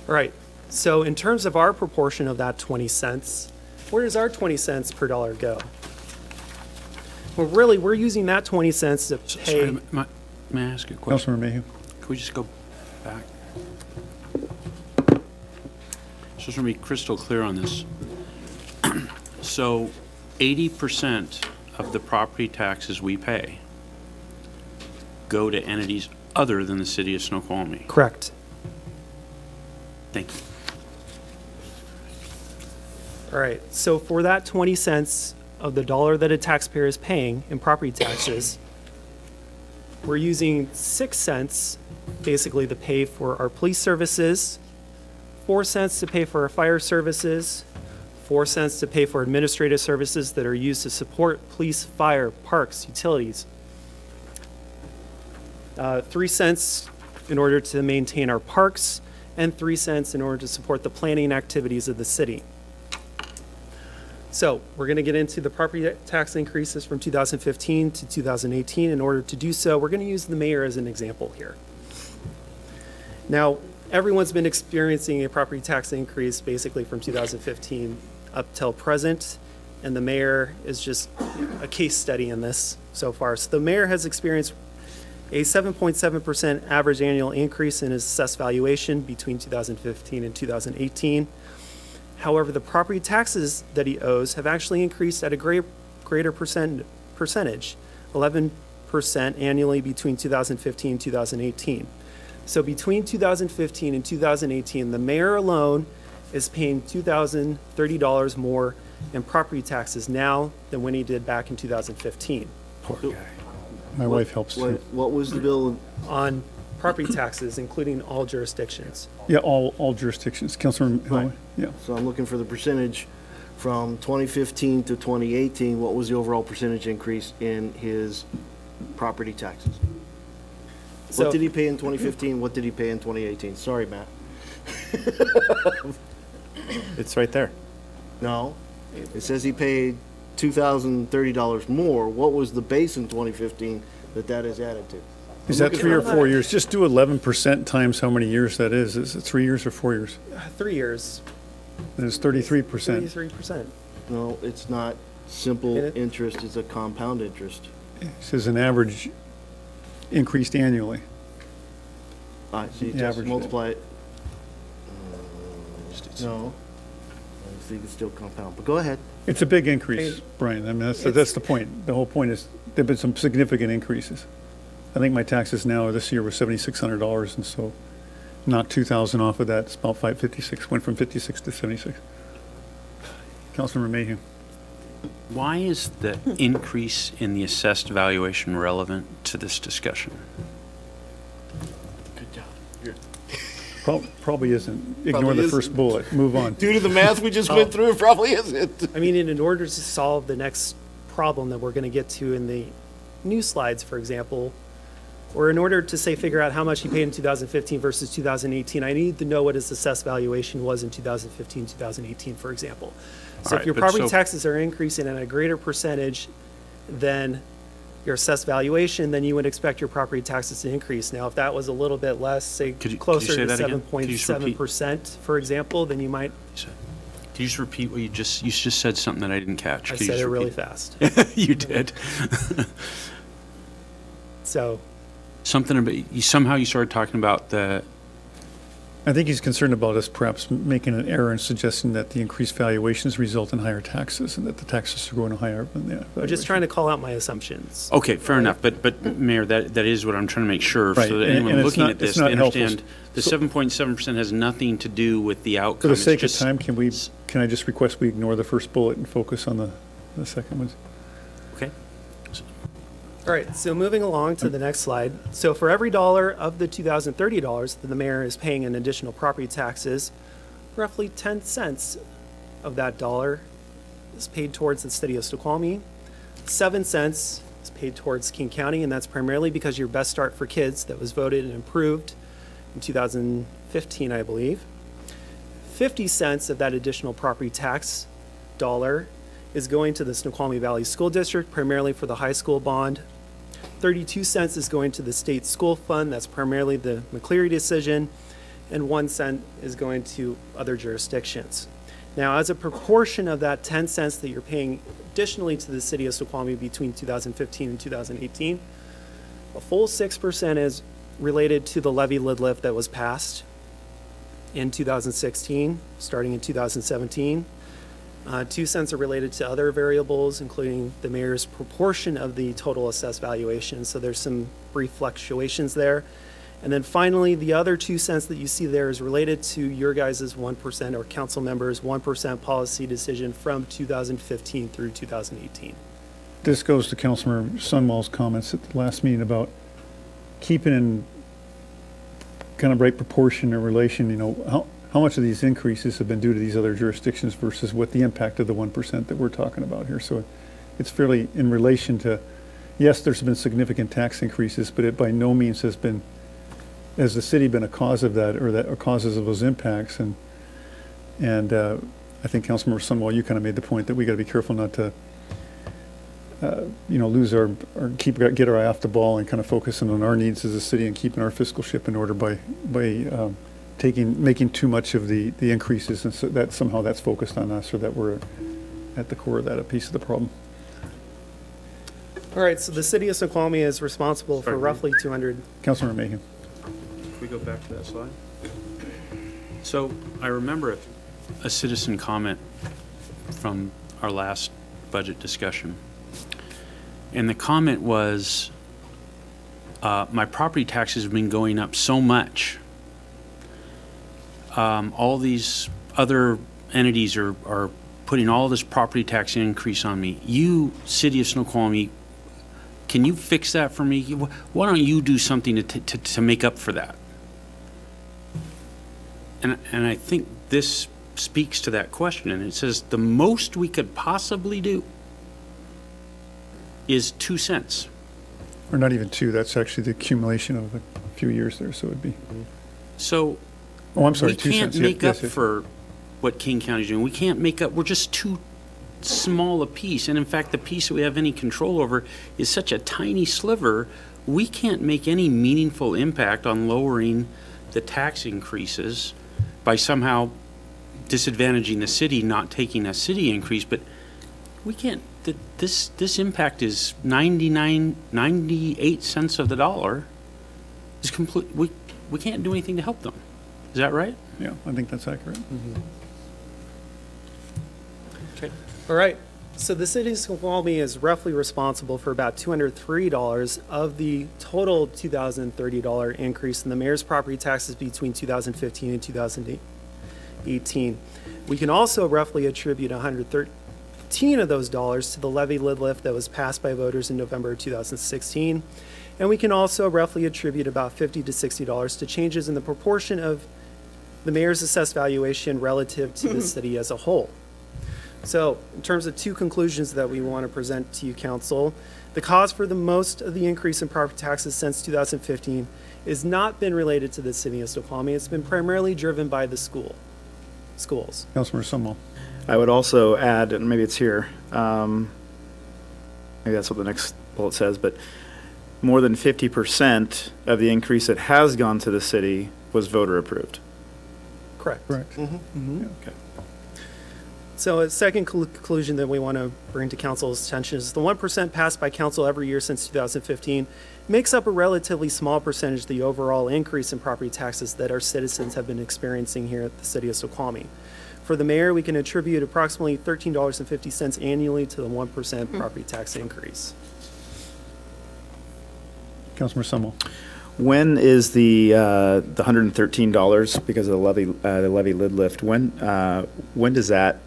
Speaker 7: All right, so in terms of our proportion of that 20 cents, where does our 20 cents per dollar go? Well, really, we're using that 20 cents to
Speaker 8: Sorry,
Speaker 7: pay.
Speaker 8: may I ask you a question?
Speaker 1: Councilmember Mayhew?
Speaker 8: Can we just go back? Just to be crystal clear on this. So 80% of the property taxes we pay go to entities other than the city of Snoqualmie.
Speaker 7: Correct.
Speaker 8: Thank you.
Speaker 7: All right, so for that 20 cents of the dollar that a taxpayer is paying in property taxes, we're using 6 cents basically to pay for our police services, 4 cents to pay for our fire services, 4 cents to pay for administrative services that are used to support police, fire, parks, utilities, 3 cents in order to maintain our parks, and 3 cents in order to support the planning activities of the city. So we're going to get into the property tax increases from 2015 to 2018. In order to do so, we're going to use the mayor as an example here. Now, everyone's been experiencing a property tax increase basically from 2015 up till present, and the mayor is just a case study in this so far. So the mayor has experienced a 7.7% average annual increase in his assessed valuation between 2015 and 2018. However, the property taxes that he owes have actually increased at a greater percentage, 11% annually between 2015 and 2018. So between 2015 and 2018, the mayor alone is paying $2,030 more in property taxes now than when he did back in 2015
Speaker 1: Poor guy. My wife helps too.
Speaker 3: What was the bill?
Speaker 7: on property taxes, including all jurisdictions.
Speaker 1: Yeah, all jurisdictions. Councilor Hill?
Speaker 3: Right.
Speaker 1: Yeah.
Speaker 3: So I'm looking for the percentage from 2015 to 2018. What was the overall percentage increase in his property taxes?
Speaker 7: So-
Speaker 3: What did he pay in 2015? What did he pay in 2018? Sorry, Matt.
Speaker 5: It's right there.
Speaker 3: No, it says he paid $2,030 more. What was the base in 2015 that is added to?
Speaker 1: Is that 3 or 4 years? Just do 11% times how many years that is. Is it 3 years or 4 years?
Speaker 7: 3 years,
Speaker 1: Then it's 33%.
Speaker 7: 33%.
Speaker 3: No, it's not simple
Speaker 7: It-
Speaker 3: interest, it's a compound interest.
Speaker 1: It says an average increased annually.
Speaker 3: All right, so you
Speaker 1: The
Speaker 3: just
Speaker 1: average.
Speaker 3: multiply it. No, I think it's still compound, but go ahead.
Speaker 1: It's a big increase, Brian. I mean, that's the point. The whole point is there've been some significant increases. I think my taxes now this year were $7,600, and so knock 2,000 off of that, it's about 556. Went from 56 to 76. Councilmember Mayhew.
Speaker 8: Why is the increase in the assessed valuation relevant to this discussion?
Speaker 3: Good job.
Speaker 1: Probably isn't. Ignore
Speaker 3: Probably
Speaker 1: the first
Speaker 3: isn't.
Speaker 1: bullet. Move on.
Speaker 3: Due to the math we just went through, it probably isn't.
Speaker 7: I mean, in order to solve the next problem that we're going to get to in the new slides, for example, or in order to say figure out how much he paid in 2015 versus 2018, I need to know what his assessed valuation was in 2015, 2018, for example. So
Speaker 8: All
Speaker 7: if
Speaker 8: right,
Speaker 7: your
Speaker 8: but
Speaker 7: property
Speaker 8: so-
Speaker 7: taxes are increasing at a greater percentage than your assessed valuation, then you would expect your property taxes to increase. Now, if that was a little bit less, say
Speaker 8: Could you
Speaker 7: closer
Speaker 8: say
Speaker 7: to
Speaker 8: that again? Could you just repeat?
Speaker 7: 7.7%, for example, then you might
Speaker 8: Can you just repeat what you just said something that I didn't catch?
Speaker 7: I
Speaker 8: Could you
Speaker 7: said
Speaker 8: just
Speaker 7: it really
Speaker 8: repeat?
Speaker 7: fast.
Speaker 8: You did.
Speaker 7: So,
Speaker 8: Something about, somehow you started talking about the,
Speaker 1: I think he's concerned about us perhaps making an error in suggesting that the increased valuations result in higher taxes and that the taxes are going higher than the
Speaker 7: I'm just trying to call out my assumptions.
Speaker 8: okay, fair enough, but Mayor, that is what I'm trying to make sure,
Speaker 1: Right,
Speaker 8: so that
Speaker 1: and-
Speaker 8: anyone
Speaker 1: and it's
Speaker 8: looking
Speaker 1: not-
Speaker 8: at this,
Speaker 1: it's not
Speaker 8: they
Speaker 1: helpful.
Speaker 8: understand the
Speaker 1: So-
Speaker 8: 7.7% has nothing to do with the outcome.
Speaker 1: For the
Speaker 8: It's
Speaker 1: sake of
Speaker 8: just-
Speaker 1: time, can I just request we ignore the first bullet and focus on the second ones?
Speaker 8: Okay.
Speaker 7: All right, so moving along to the next slide. So for every dollar of the $2,030 that the mayor is paying in additional property taxes, roughly 10 cents of that dollar is paid towards the city of Snoqualmie. 7 cents is paid towards King County, and that's primarily because your Best Start for Kids that was voted and approved in 2015, I believe. 50 cents of that additional property tax dollar is going to the Snoqualmie Valley School District, primarily for the high school bond. 32 cents is going to the state school fund, that's primarily the McCleary decision, and 1 cent is going to other jurisdictions. Now, as a proportion of that 10 cents that you're paying additionally to the city of Snoqualmie between 2015 and 2018, a full 6% is related to the levy lid lift that was passed in 2016, starting in 2017. 2 cents are related to other variables, including the mayor's proportion of the total assessed valuation. So there's some brief fluctuations there. And then finally, the other 2 cents that you see there is related to your guys' 1% or council members' 1% policy decision from 2015 through 2018.
Speaker 1: This goes to Councilor Sunwall's comments at the last meeting about keeping in kind of right proportion or relation, how much of these increases have been due to these other jurisdictions versus what the impact of the 1% that we're talking about here. So it's fairly in relation to, yes, there's been significant tax increases, but it by no means has the city been a cause of that or causes of those impacts. And I think Councilmember Sunwall, you kind of made the point that we got to be careful not to, lose get our eye off the ball and kind of focusing on our needs as a city and keeping our fiscal ship in order by making too much of the increases, and so that somehow that's focused on us, or that we're at the core of that, a piece of the problem.
Speaker 7: All right, so the city of Snoqualmie is responsible for roughly 200.
Speaker 1: Councilmember Mayhew.
Speaker 8: Can we go back to that slide? So I remember a citizen comment from our last budget discussion. And the comment was, my property taxes have been going up so much. All these other entities are putting all this property tax increase on me. You, City of Snoqualmie, can you fix that for me? Why don't you do something to make up for that? And I think this speaks to that question, and it says the most we could possibly do is 2 cents.
Speaker 1: Or not even two, that's actually the accumulation of a few years there, so it'd be,
Speaker 8: So
Speaker 1: oh, I'm sorry,
Speaker 8: we
Speaker 1: 2
Speaker 8: can't
Speaker 1: cents.
Speaker 8: make up
Speaker 1: Yes.
Speaker 8: for what King County's doing. We can't make up, we're just too small a piece. And in fact, the piece that we have any control over is such a tiny sliver, we can't make any meaningful impact on lowering the tax increases by somehow disadvantaging the city, not taking a city increase. But we can't, this impact is 98 cents of the dollar. Is complete, we can't do anything to help them. Is that right?
Speaker 1: Yeah, I think that's accurate.
Speaker 8: Okay.
Speaker 7: All right, so the city of Snoqualmie is roughly responsible for about $203 of the total $2,030 increase in the mayor's property taxes between 2015 and 2018. We can also roughly attribute 113 of those dollars to the levy lid lift that was passed by voters in November of 2016. And we can also roughly attribute about $50 to $60 to changes in the proportion of the mayor's assessed valuation relative to the city as a whole. So in terms of two conclusions that we want to present to you, council, the cause for the most of the increase in property taxes since 2015 has not been related to the city of Snoqualmie. It's been primarily driven by the schools.
Speaker 1: Councilmember Sunwall.
Speaker 5: I would also add, and maybe it's here, maybe that's what the next bullet says, but more than 50% of the increase that has gone to the city was voter approved.
Speaker 7: Correct.
Speaker 1: Correct.
Speaker 5: Okay.
Speaker 7: So a second conclusion that we want to bring to council's attention is the 1% passed by council every year since 2015 makes up a relatively small percentage of the overall increase in property taxes that our citizens have been experiencing here at the city of Snoqualmie. For the mayor, we can attribute approximately $13.50 annually to the 1% property tax increase.
Speaker 1: Councilmember Summel.
Speaker 5: When is the $113 because of the levy lid lift? When does that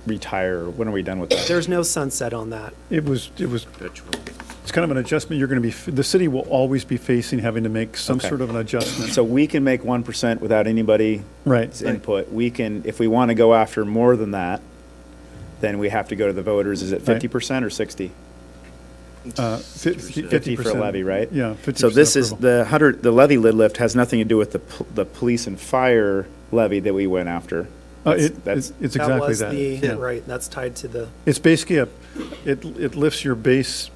Speaker 5: retire? When are we done with that?
Speaker 7: There's no sunset on that.
Speaker 1: It's kind of an adjustment you're going to be, the city will always be facing having to make some
Speaker 5: Okay.
Speaker 1: sort of an adjustment.
Speaker 5: So we can make 1% without anybody's
Speaker 1: Right.
Speaker 5: input. We can, if we want to go after more than that, then we have to go to the voters. Is it 50% or 60? 50 for a levy, right?
Speaker 1: Yeah, 50%
Speaker 5: So this is
Speaker 1: approval.
Speaker 5: the levy lid lift has nothing to do with the police and fire levy that we went after.
Speaker 1: It's
Speaker 7: That
Speaker 1: exactly
Speaker 7: was
Speaker 1: that.
Speaker 7: the,
Speaker 1: Yeah.
Speaker 7: right, that's tied to the,
Speaker 1: It's basically it lifts your base,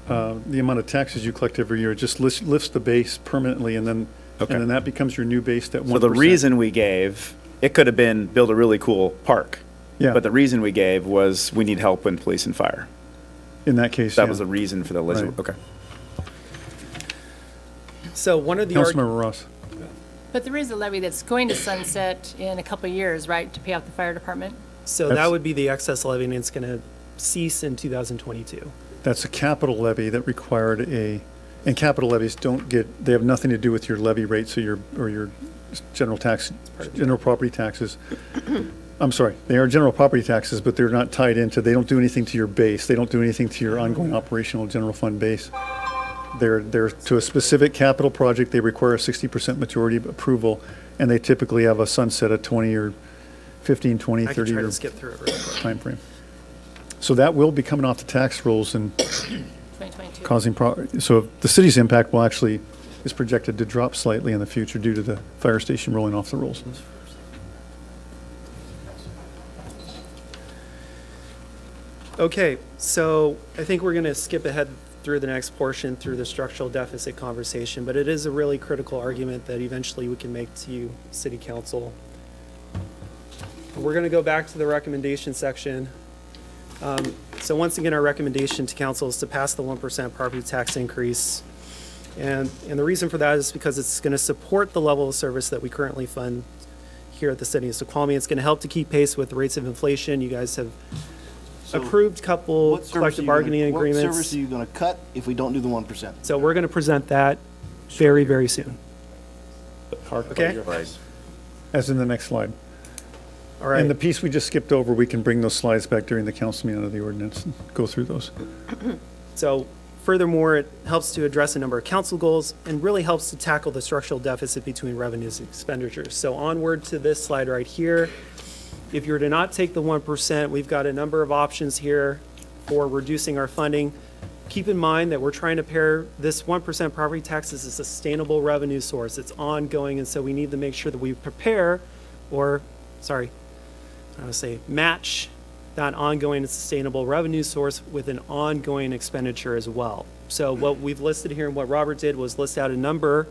Speaker 1: the amount of taxes you collect every year. It just lifts the base permanently, and then that becomes your new base, that 1%.
Speaker 5: So the reason we gave, it could have been build a really cool park.
Speaker 1: Yeah.
Speaker 5: But the reason we gave was we need help in police and fire.
Speaker 1: In that case,
Speaker 5: That
Speaker 1: yeah.
Speaker 5: was the reason for the list.
Speaker 1: Right.
Speaker 5: Okay.
Speaker 7: so one of the
Speaker 1: Councilmember Ross.
Speaker 4: But there is a levy that's going to sunset in a couple of years, right, to pay off the fire department?
Speaker 7: So that would be the excess levy, and it's going to cease in 2022.
Speaker 1: That's a capital levy that required and capital levies they have nothing to do with your levy rates or your general property taxes. I'm sorry, they are general property taxes, but they're not tied into, they don't do anything to your base. They don't do anything to your ongoing operational general fund base. They're to a specific capital project. They require a 60% majority approval, and they typically have a sunset of 20 or 15, 20,
Speaker 7: I can
Speaker 1: 30
Speaker 7: try
Speaker 1: year
Speaker 7: to skip through it real quick.
Speaker 1: time frame. So that will be coming off the tax rolls and
Speaker 4: 2022.
Speaker 1: causing, so the city's impact will actually, is projected to drop slightly in the future due to the fire station rolling off the rolls.
Speaker 7: Okay, so I think we're going to skip ahead through the next portion through the structural deficit conversation, but it is a really critical argument that eventually we can make to you, City Council. We're going to go back to the recommendation section. So once again, our recommendation to council is to pass the 1% property tax increase. And the reason for that is because it's going to support the level of service that we currently fund here at the city of Snoqualmie. It's going to help to keep pace with the rates of inflation. You guys have approved couple
Speaker 3: What service
Speaker 7: collective bargaining
Speaker 3: What service
Speaker 7: agreements.
Speaker 3: are you going to cut if we don't do the 1%?
Speaker 7: So we're going to present that very, very soon. Okay?
Speaker 1: As in the next slide.
Speaker 7: All right.
Speaker 1: And the piece we just skipped over, we can bring those slides back during the council meeting of the ordinance and go through those.
Speaker 7: So furthermore, it helps to address a number of council goals and really helps to tackle the structural deficit between revenues and expenditures. So onward to this slide right here. If you were to not take the 1%, we've got a number of options here for reducing our funding. Keep in mind that we're trying to pair this 1% property tax as a sustainable revenue source. It's ongoing, and so we need to make sure that we prepare, or, sorry, I would say match that ongoing and sustainable revenue source with an ongoing expenditure as well. So what we've listed here and what Robert did was list out a number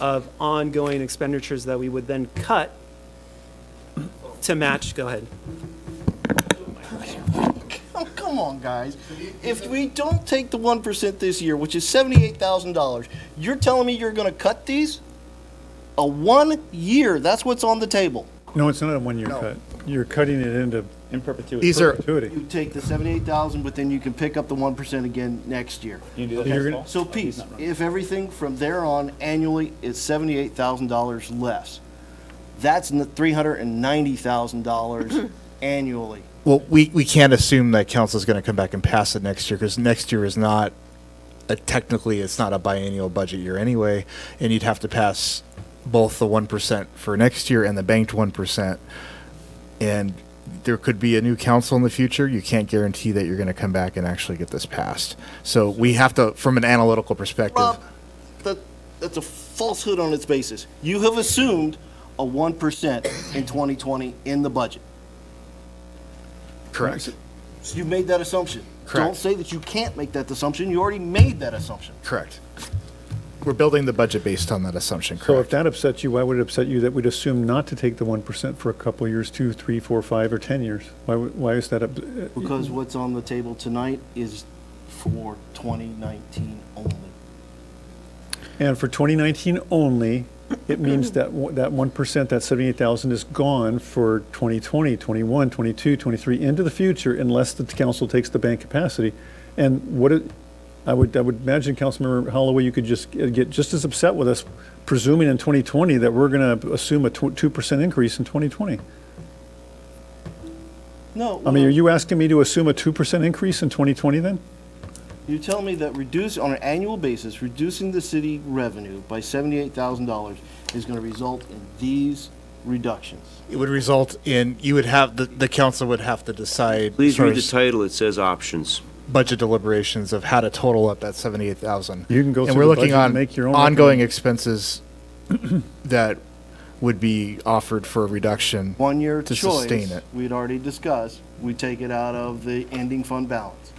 Speaker 7: of ongoing expenditures that we would then cut to match. Go ahead.
Speaker 3: Oh, come on, guys. If we don't take the 1% this year, which is $78,000, you're telling me you're going to cut these? A 1 year, that's what's on the table.
Speaker 1: No, it's not a one-year cut. You're cutting it into
Speaker 5: In perpetuity.
Speaker 6: These are,
Speaker 1: perpetuity.
Speaker 3: You take the 78,000, but then you can pick up the 1% again next year.
Speaker 5: You can do that
Speaker 1: You're
Speaker 5: next
Speaker 1: gonna-
Speaker 5: fall?
Speaker 3: So Pete, if everything from there on annually is $78,000 less, that's $390,000 annually.
Speaker 6: well, we can't assume that council's going to come back and pass it next year, because next year is not, technically, it's not a biennial budget year anyway, and you'd have to pass both the 1% for next year and the banked 1%. And there could be a new council in the future. You can't guarantee that you're going to come back and actually get this passed. So we have to, from an analytical perspective.
Speaker 3: Rob, that's a falsehood on its basis. You have assumed a 1% in 2020 in the budget.
Speaker 6: Correct.
Speaker 3: So you made that assumption.
Speaker 6: Correct.
Speaker 3: Don't say that you can't make that assumption. You already made that assumption.
Speaker 6: Correct. we're building the budget based on that assumption,
Speaker 1: So if
Speaker 6: correct?
Speaker 1: that upsets you, why would it upset you that we'd assume not to take the 1% for a couple of years, 2, 3, 4, 5, or 10 years? Why is that?
Speaker 3: Because what's on the table tonight is for 2019 only.
Speaker 1: And for 2019 only, it means that that 1%, that 78,000 is gone for 2020, 21, 22, 23, into the future, unless the council takes the bank capacity. And I would imagine, Councilmember Holloway, you could just get just as upset with us, presuming in 2020 that we're going to assume a 2% increase in 2020.
Speaker 3: No.
Speaker 1: I mean, are you asking me to assume a 2% increase in 2020 then?
Speaker 3: You tell me that on an annual basis, reducing the city revenue by $78,000 is going to result in these reductions.
Speaker 6: It would result in, you would have, the council would have to decide.
Speaker 9: Please
Speaker 6: sort
Speaker 9: read
Speaker 6: of
Speaker 9: the title, it says options.
Speaker 6: budget deliberations of how to total up that 78,000.
Speaker 1: You can go
Speaker 6: And
Speaker 1: through
Speaker 6: we're
Speaker 1: the
Speaker 6: looking
Speaker 1: budget and
Speaker 6: on
Speaker 1: make your own
Speaker 6: ongoing
Speaker 1: recommendation.
Speaker 6: expenses that would be offered for a reduction.
Speaker 3: One-year
Speaker 6: To
Speaker 3: choice,
Speaker 6: sustain it.
Speaker 3: we'd already discussed, we take it out of the ending fund balance.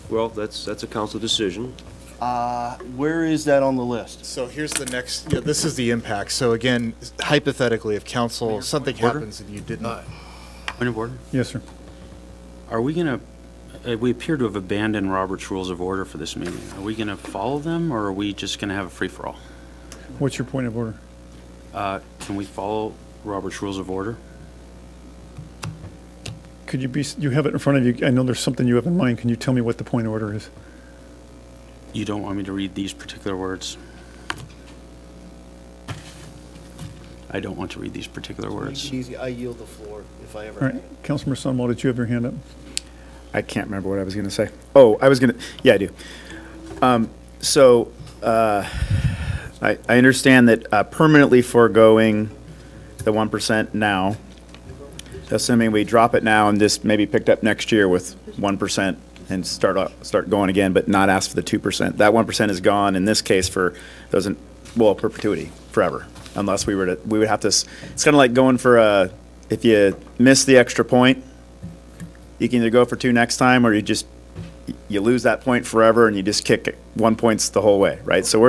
Speaker 9: Well, that's a council decision.
Speaker 3: Where is that on the list?
Speaker 6: So here's the next, this is the impact. So again, hypothetically, if council, something happens and you didn't.
Speaker 8: Point of order.
Speaker 1: Yes, sir.
Speaker 8: Are we going to, we appear to have abandoned Robert's Rules of Order for this meeting. Are we going to follow them, or are we just going to have a free-for-all?
Speaker 1: What's your point of order?
Speaker 8: Can we follow Robert's Rules of Order?
Speaker 1: Could you have it in front of you? I know there's something you have in mind. Can you tell me what the point of order is?
Speaker 8: You don't want me to read these particular words? I don't want to read these particular words.
Speaker 3: Easy, I yield the floor if I ever.
Speaker 1: All right, Councilmember Sunwall, did you have your hand up?
Speaker 5: I can't remember what I was going to say. Oh, I was going to, yeah, I do. I understand that permanently foregoing the 1% now, assuming we drop it now and just maybe picked up next year with 1% and start going again, but not ask for the 2%. That 1% is gone in this case for perpetuity, forever. Unless we would have to, it's kind of like going for if you miss the extra point, you can either go for 2 next time, or you lose that point forever and you just kick it 1 points the whole way, right? So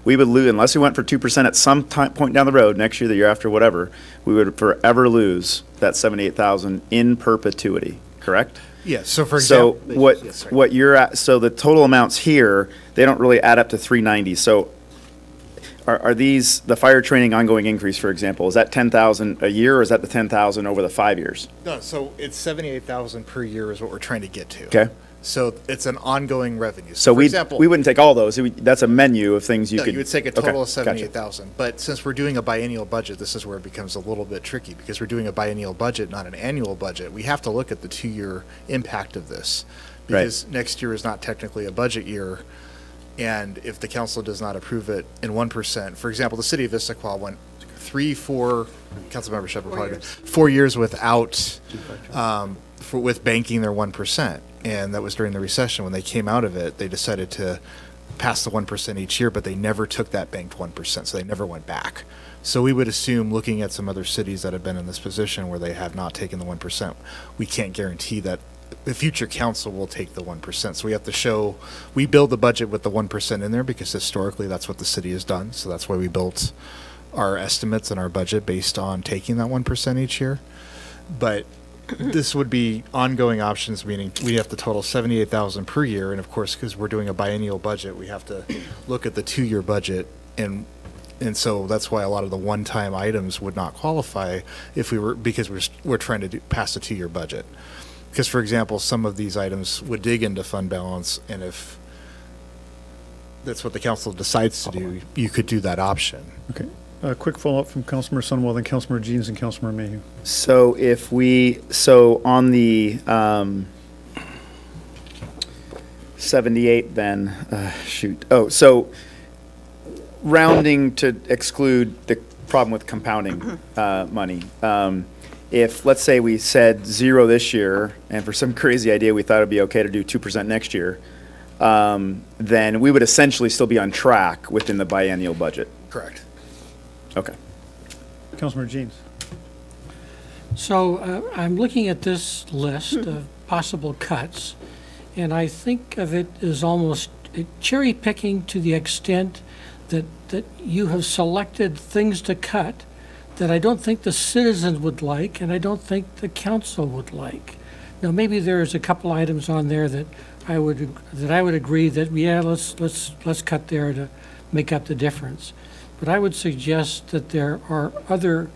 Speaker 5: we would lose, unless we went for 2% at some point down the road, next year, the year after, whatever, we would forever lose that 78,000 in perpetuity, correct?
Speaker 6: Yes, so for
Speaker 5: So
Speaker 6: example.
Speaker 5: what you're at, so the total amounts here, they don't really add up to 390. So are these, the fire training ongoing increase, for example, is that 10,000 a year, or is that the 10,000 over the 5 years?
Speaker 6: No, so it's 78,000 per year is what we're trying to get to.
Speaker 5: Okay.
Speaker 6: So it's an ongoing revenue.
Speaker 5: So
Speaker 6: for example,
Speaker 5: we wouldn't take all those. That's a menu of things you
Speaker 6: no,
Speaker 5: could.
Speaker 6: you would take a
Speaker 5: Okay,
Speaker 6: total of
Speaker 5: gotcha.
Speaker 6: 78,000. But since we're doing a biennial budget, this is where it becomes a little bit tricky, because we're doing a biennial budget, not an annual budget. We have to look at the 2-year impact of this, because next year is not technically a budget year. And if the council does not approve it in 1%, for example, the city of Issaquah went 3-4, Councilmember Shepard probably, 4 years without, with banking their 1%. And that was during the recession. When they came out of it, they decided to pass the 1% each year, but they never took that banked 1%, so they never went back. So we would assume, looking at some other cities that have been in this position where they have not taken the 1%, we can't guarantee that the future council will take the 1%. So we have to show, we build the budget with the 1% in there, because historically that's what the city has done. So that's why we built our estimates and our budget based on taking that 1% each year. But this would be ongoing options, meaning we have to total 78,000 per year. And of course, because we're doing a biennial budget, we have to look at the 2-year budget. And so that's why a lot of the one-time items would not qualify if we were, because we're trying to pass a 2-year budget. Because, for example, some of these items would dig into fund balance, and if that's what the council decides to do, you could do that option.
Speaker 1: Okay. A quick follow-up from Councilmember Sunwell, then Councilmember Jeans, and Councilmember Mayhew.
Speaker 5: So on the 78 then, so rounding to exclude the problem with compounding money. If, let's say, we said 0 this year, and for some crazy idea we thought it'd be okay to do 2% next year, then we would essentially still be on track within the biennial budget.
Speaker 6: Correct.
Speaker 1: Okay. Councilmember Jeans.
Speaker 12: So I'm looking at this list of possible cuts, and I think of it as almost cherry picking to the extent that you have selected things to cut that I don't think the citizens would like, and I don't think the council would like. Now, maybe there's a couple items on there that I would agree that, yeah, let's cut there to make up the difference. But I would suggest that there are other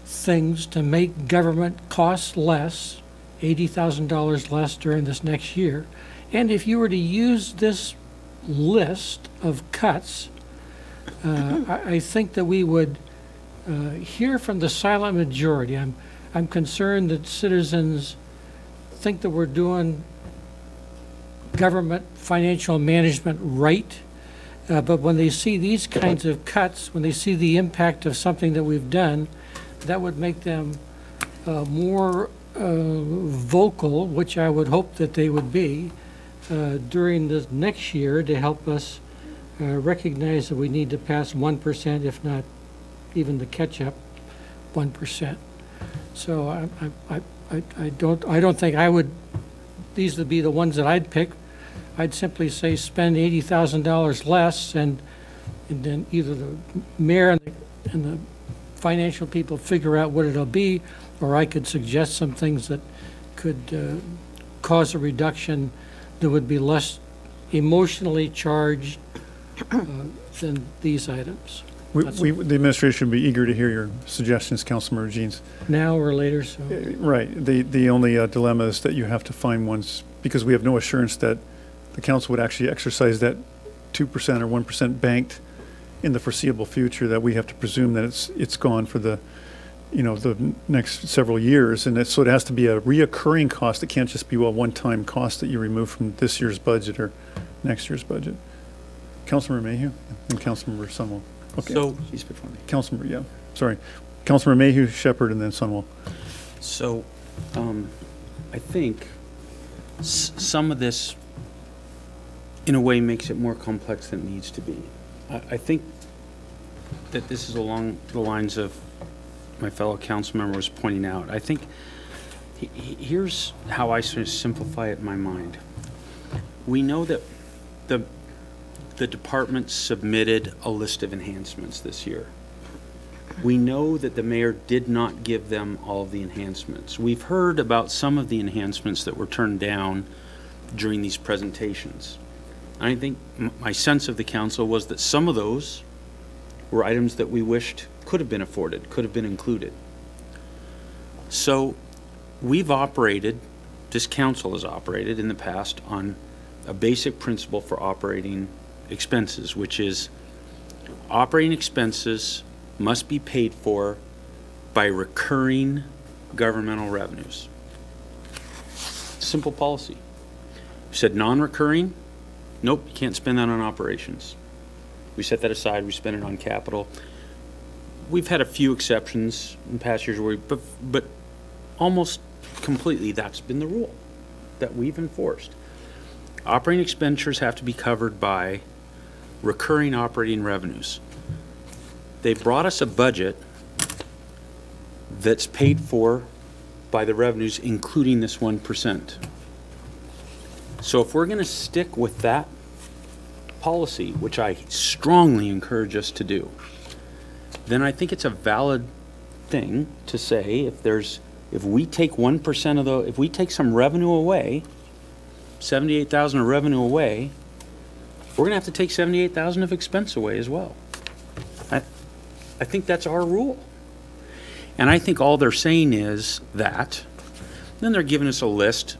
Speaker 12: things to make government costs less, $80,000 less during this next year. And if you were to use this list of cuts, I think that we would hear from the silent majority. I'm concerned that citizens think that we're doing government financial management right, but when they see these kinds of cuts, when they see the impact of something that we've done, that would make them more vocal, which I would hope that they would be during the next year, to help us recognize that we need to pass 1%, if not even the catch-up 1%. So I don't think I would, these would be the ones that I'd pick. I'd simply say spend $80,000 less, and then either the mayor and the financial people figure out what it'll be, or I could suggest some things that could cause a reduction that would be less emotionally charged than these items.
Speaker 1: The administration would be eager to hear your suggestions, Councilmember Jeans.
Speaker 12: Now or later, so.
Speaker 1: Right. The only dilemma is that you have to find ones, because we have no assurance that the council would actually exercise that 2% or 1% banked in the foreseeable future, that we have to presume that it's gone for the, the next several years. And so it has to be a reoccurring cost. It can't just be a one-time cost that you remove from this year's budget or next year's budget. Councilmember Mayhew and Councilmember Sunwell. Okay.
Speaker 8: So,
Speaker 1: Councilmember, yeah, sorry. Councilmember Mayhew, Shepherd, and then Sunwell.
Speaker 8: So, I think some of this, in a way, makes it more complex than it needs to be. I think that this is along the lines of my fellow council member was pointing out. I think here's how I sort of simplify it in my mind. We know that the department submitted a list of enhancements this year. We know that the mayor did not give them all of the enhancements. We've heard about some of the enhancements that were turned down during these presentations. I think my sense of the council was that some of those were items that we wished could have been afforded, could have been included. So we've operated, this council has operated in the past on a basic principle for operating expenses, which is operating expenses must be paid for by recurring governmental revenues. Simple policy. We said non-recurring, nope, you can't spend that on operations. We set that aside, we spend it on capital. We've had a few exceptions in past years where but almost completely that's been the rule that we've enforced. Operating expenditures have to be covered by recurring operating revenues. They brought us a budget that's paid for by the revenues, including this 1%. So if we're going to stick with that policy, which I strongly encourage us to do, then I think it's a valid thing to say if we take 1% if we take some revenue away, 78,000 of revenue away, we're going to have to take 78,000 of expense away as well. I think that's our rule. And I think all they're saying is that. Then they're giving us a list.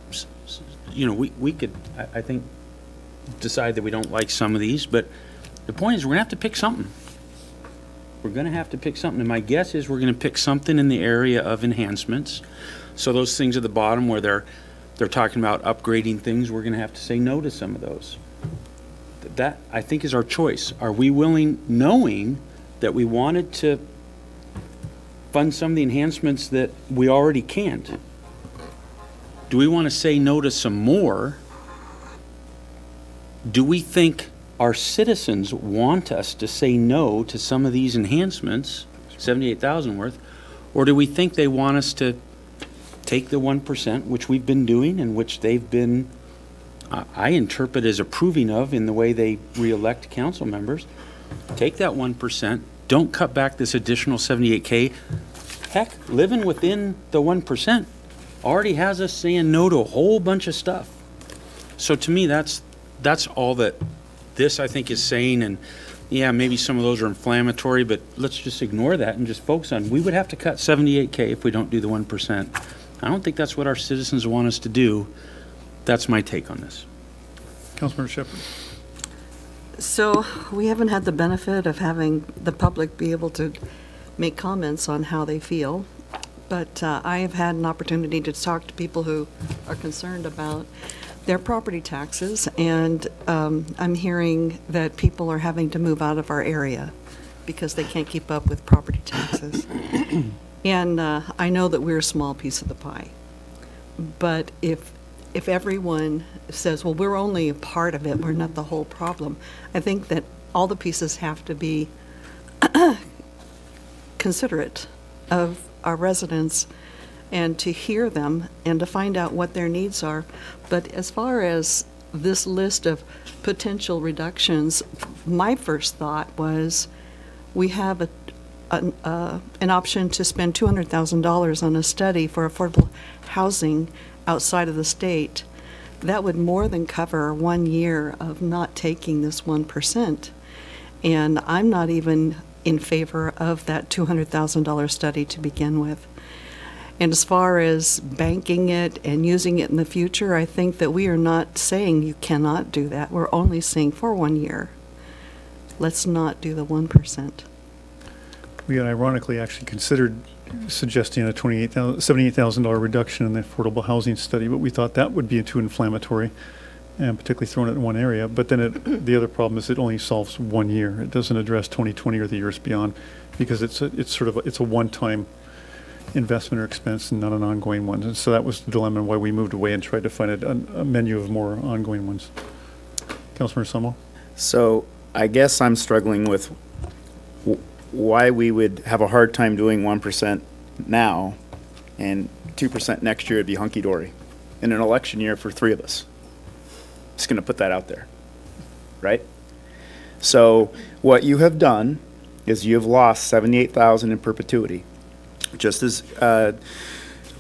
Speaker 8: We could, I think, decide that we don't like some of these, but the point is we're going to have to pick something. We're going to have to pick something. And my guess is we're going to pick something in the area of enhancements. So those things at the bottom where they're talking about upgrading things, we're going to have to say no to some of those. That, I think, is our choice. Are we willing, knowing that we wanted to fund some of the enhancements that we already can't? Do we want to say no to some more? Do we think our citizens want us to say no to some of these enhancements, 78,000 worth, or do we think they want us to take the 1%, which we've been doing and which they've been I interpret as approving of in the way they reelect council members. Take that 1%, don't cut back this additional 78K. Heck, living within the 1% already has us saying no to a whole bunch of stuff. So to me, that's all that this, I think, is saying. And yeah, maybe some of those are inflammatory, but let's just ignore that and just focus on, we would have to cut 78K if we don't do the 1%. I don't think that's what our citizens want us to do. That's my take on this.
Speaker 1: Councilmember Shipment.
Speaker 11: So we haven't had the benefit of having the public be able to make comments on how they feel, but I have had an opportunity to talk to people who are concerned about their property taxes, and I'm hearing that people are having to move out of our area because they can't keep up with property taxes. And I know that we're a small piece of the pie, but if everyone says, well, we're only a part of it, we're not the whole problem, I think that all the pieces have to be considerate of our residents and to hear them and to find out what their needs are. But as far as this list of potential reductions, my first thought was we have an option to spend $200,000 on a study for affordable housing outside of the state. That would more than cover 1 year of not taking this 1%. And I'm not even in favor of that $200,000 study to begin with. And as far as banking it and using it in the future, I think that we are not saying you cannot do that. We're only saying for 1 year. Let's not do the 1%.
Speaker 1: We had ironically actually considered suggesting a $78,000 reduction in the affordable housing study, but we thought that would be too inflammatory, and particularly throwing it in one area. But then the other problem is it only solves 1 year. It doesn't address 2020 or the years beyond, because it's a one-time investment or expense and not an ongoing one. And so that was the dilemma why we moved away and tried to find a menu of more ongoing ones. Councilmember Samo?
Speaker 5: So I guess I'm struggling with why we would have a hard time doing 1% now and 2% next year would be hunky-dory in an election year for 3 of us. Just going to put that out there, right? So what you have done is you have lost 78,000 in perpetuity. Just as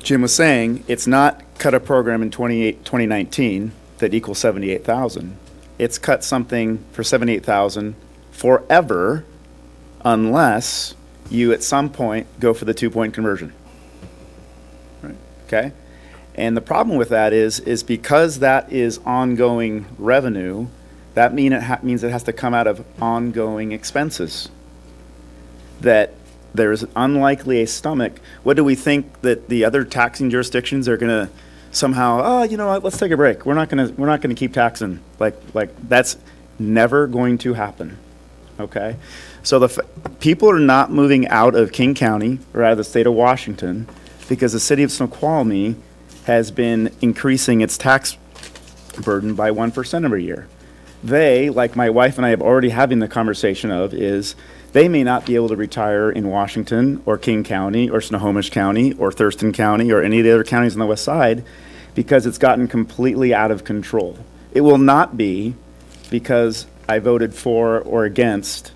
Speaker 5: Jim was saying, it's not cut a program in 2019 that equals 78,000. It's cut something for 78,000 forever, unless you at some point go for the 2-point conversion.
Speaker 1: Right.
Speaker 5: Okay? And the problem with that is because that is ongoing revenue, that means it has to come out of ongoing expenses. That there's unlikely a stomach. What do we think that the other taxing jurisdictions are going to somehow, oh, you know what, let's take a break. We're not going to keep taxing. Like that's never going to happen. Okay? So people are not moving out of King County or out of the state of Washington because the city of Snoqualmie has been increasing its tax burden by 1% every year. They, like my wife and I have already having the conversation of, is they may not be able to retire in Washington or King County or Snohomish County or Thurston County or any of the other counties on the west side because it's gotten completely out of control. It will not be because I voted for or against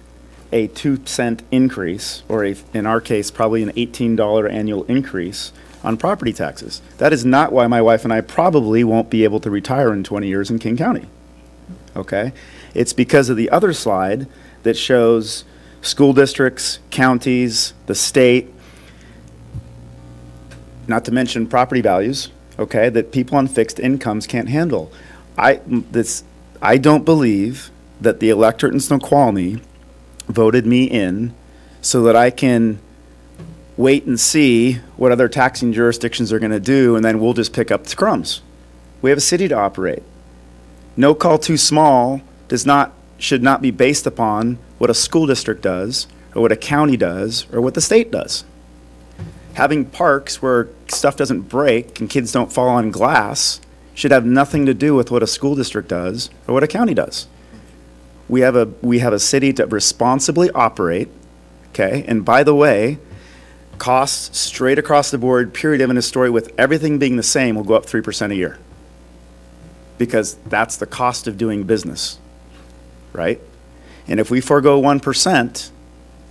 Speaker 5: a 2-cent increase, or in our case, probably an $18 annual increase on property taxes. That is not why my wife and I probably won't be able to retire in 20 years in King County. Okay? It's because of the other slide that shows school districts, counties, the state, not to mention property values, okay, that people on fixed incomes can't handle. I don't believe that the electorate in Snoqualmie voted me in so that I can wait and see what other taxing jurisdictions are going to do, and then we'll just pick up the crumbs. We have a city to operate. No call too small should not be based upon what a school district does, or what a county does, or what the state does. Having parks where stuff doesn't break and kids don't fall on glass should have nothing to do with what a school district does or what a county does. We have a city to responsibly operate, okay? And by the way, costs straight across the board, period, end of story, with everything being the same, will go up 3% a year. because that's the cost of doing business, right? And if we forego 1%,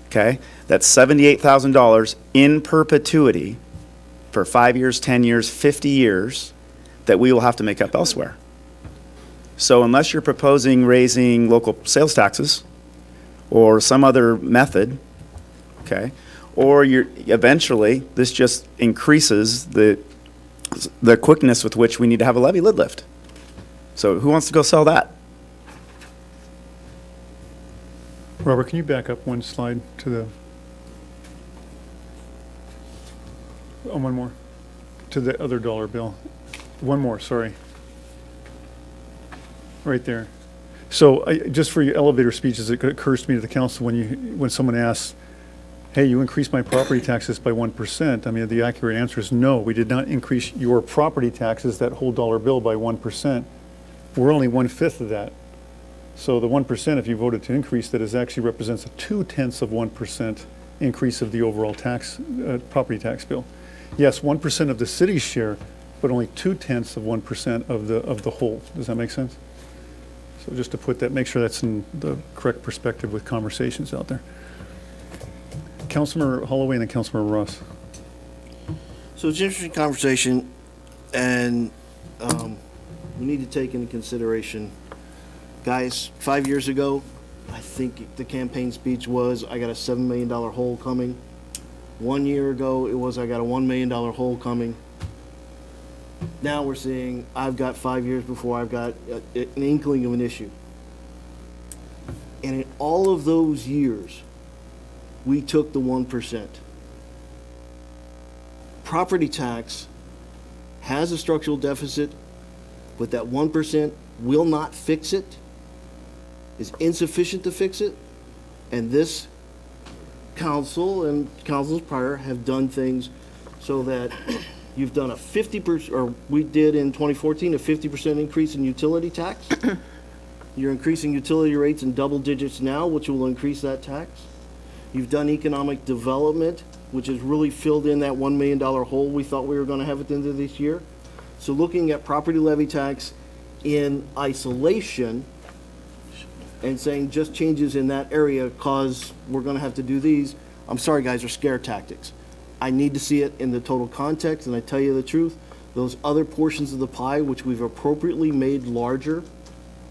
Speaker 5: okay, that's $78,000 in perpetuity for 5 years, 10 years, 50 years that we will have to make up elsewhere. So unless you're proposing raising local sales taxes or some other method, okay, or you're eventually this just increases the quickness with which we need to have a levy lid lift. So who wants to go sell that?
Speaker 1: Robert, can you back up one slide to the, oh, one more, to the other dollar bill? One more, sorry. Right there. So just for your elevator speeches, it occurs to me to the council when someone asks, hey, you increased my property taxes by 1%. I mean, the accurate answer is no, we did not increase your property taxes, that whole dollar bill, by 1%. We're only 1/5 of that. So the 1%, if you voted to increase that, actually represents a 0.2% increase of the overall tax, property tax bill. Yes, 1% of the city's share, but only 0.2% of the whole. Does that make sense? So just to put that, make sure that's in the correct perspective with conversations out there. Councilmember Holloway and then Councilmember Ross.
Speaker 3: So it's an interesting conversation, and we need to take into consideration, guys, 5 years ago, I think the campaign speech was, I got a $7 million hole coming. 1 year ago, it was, I got a $1 million hole coming. Now we're seeing, I've got 5 years before I've got an inkling of an issue. And in all of those years, we took the 1%. Property tax has a structural deficit, but that 1% will not fix it, is insufficient to fix it, and this council and councils prior have done things so that you've done a 50%, or we did in 2014, a 50% increase in utility tax. You're increasing utility rates in double digits now, which will increase that tax. You've done economic development, which has really filled in that $1 million hole we thought we were going to have at the end of this year. So looking at property levy tax in isolation and saying just changes in that area cause we're going to have to do these, I'm sorry guys, are scare tactics. I need to see it in the total context, and I tell you the truth, those other portions of the pie which we've appropriately made larger,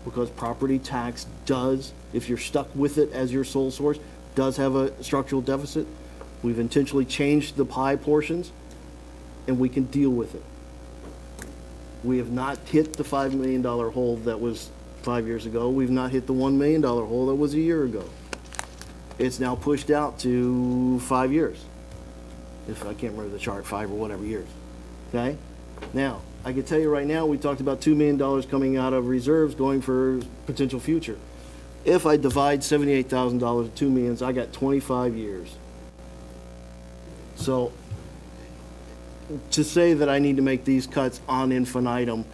Speaker 3: because property tax does, if you're stuck with it as your sole source, does have a structural deficit. We've intentionally changed the pie portions, and we can deal with it. We have not hit the $5 million hole that was 5 years ago. We've not hit the $1 million hole that was a year ago. It's now pushed out to 5 years. If I can't remember the chart, 5 or whatever years. Okay? Now, I can tell you right now, we talked about $2 million coming out of reserves going for potential future. If I divide $78,000 to 2 million, I got 25 years. So to say that I need to make these cuts on infinitum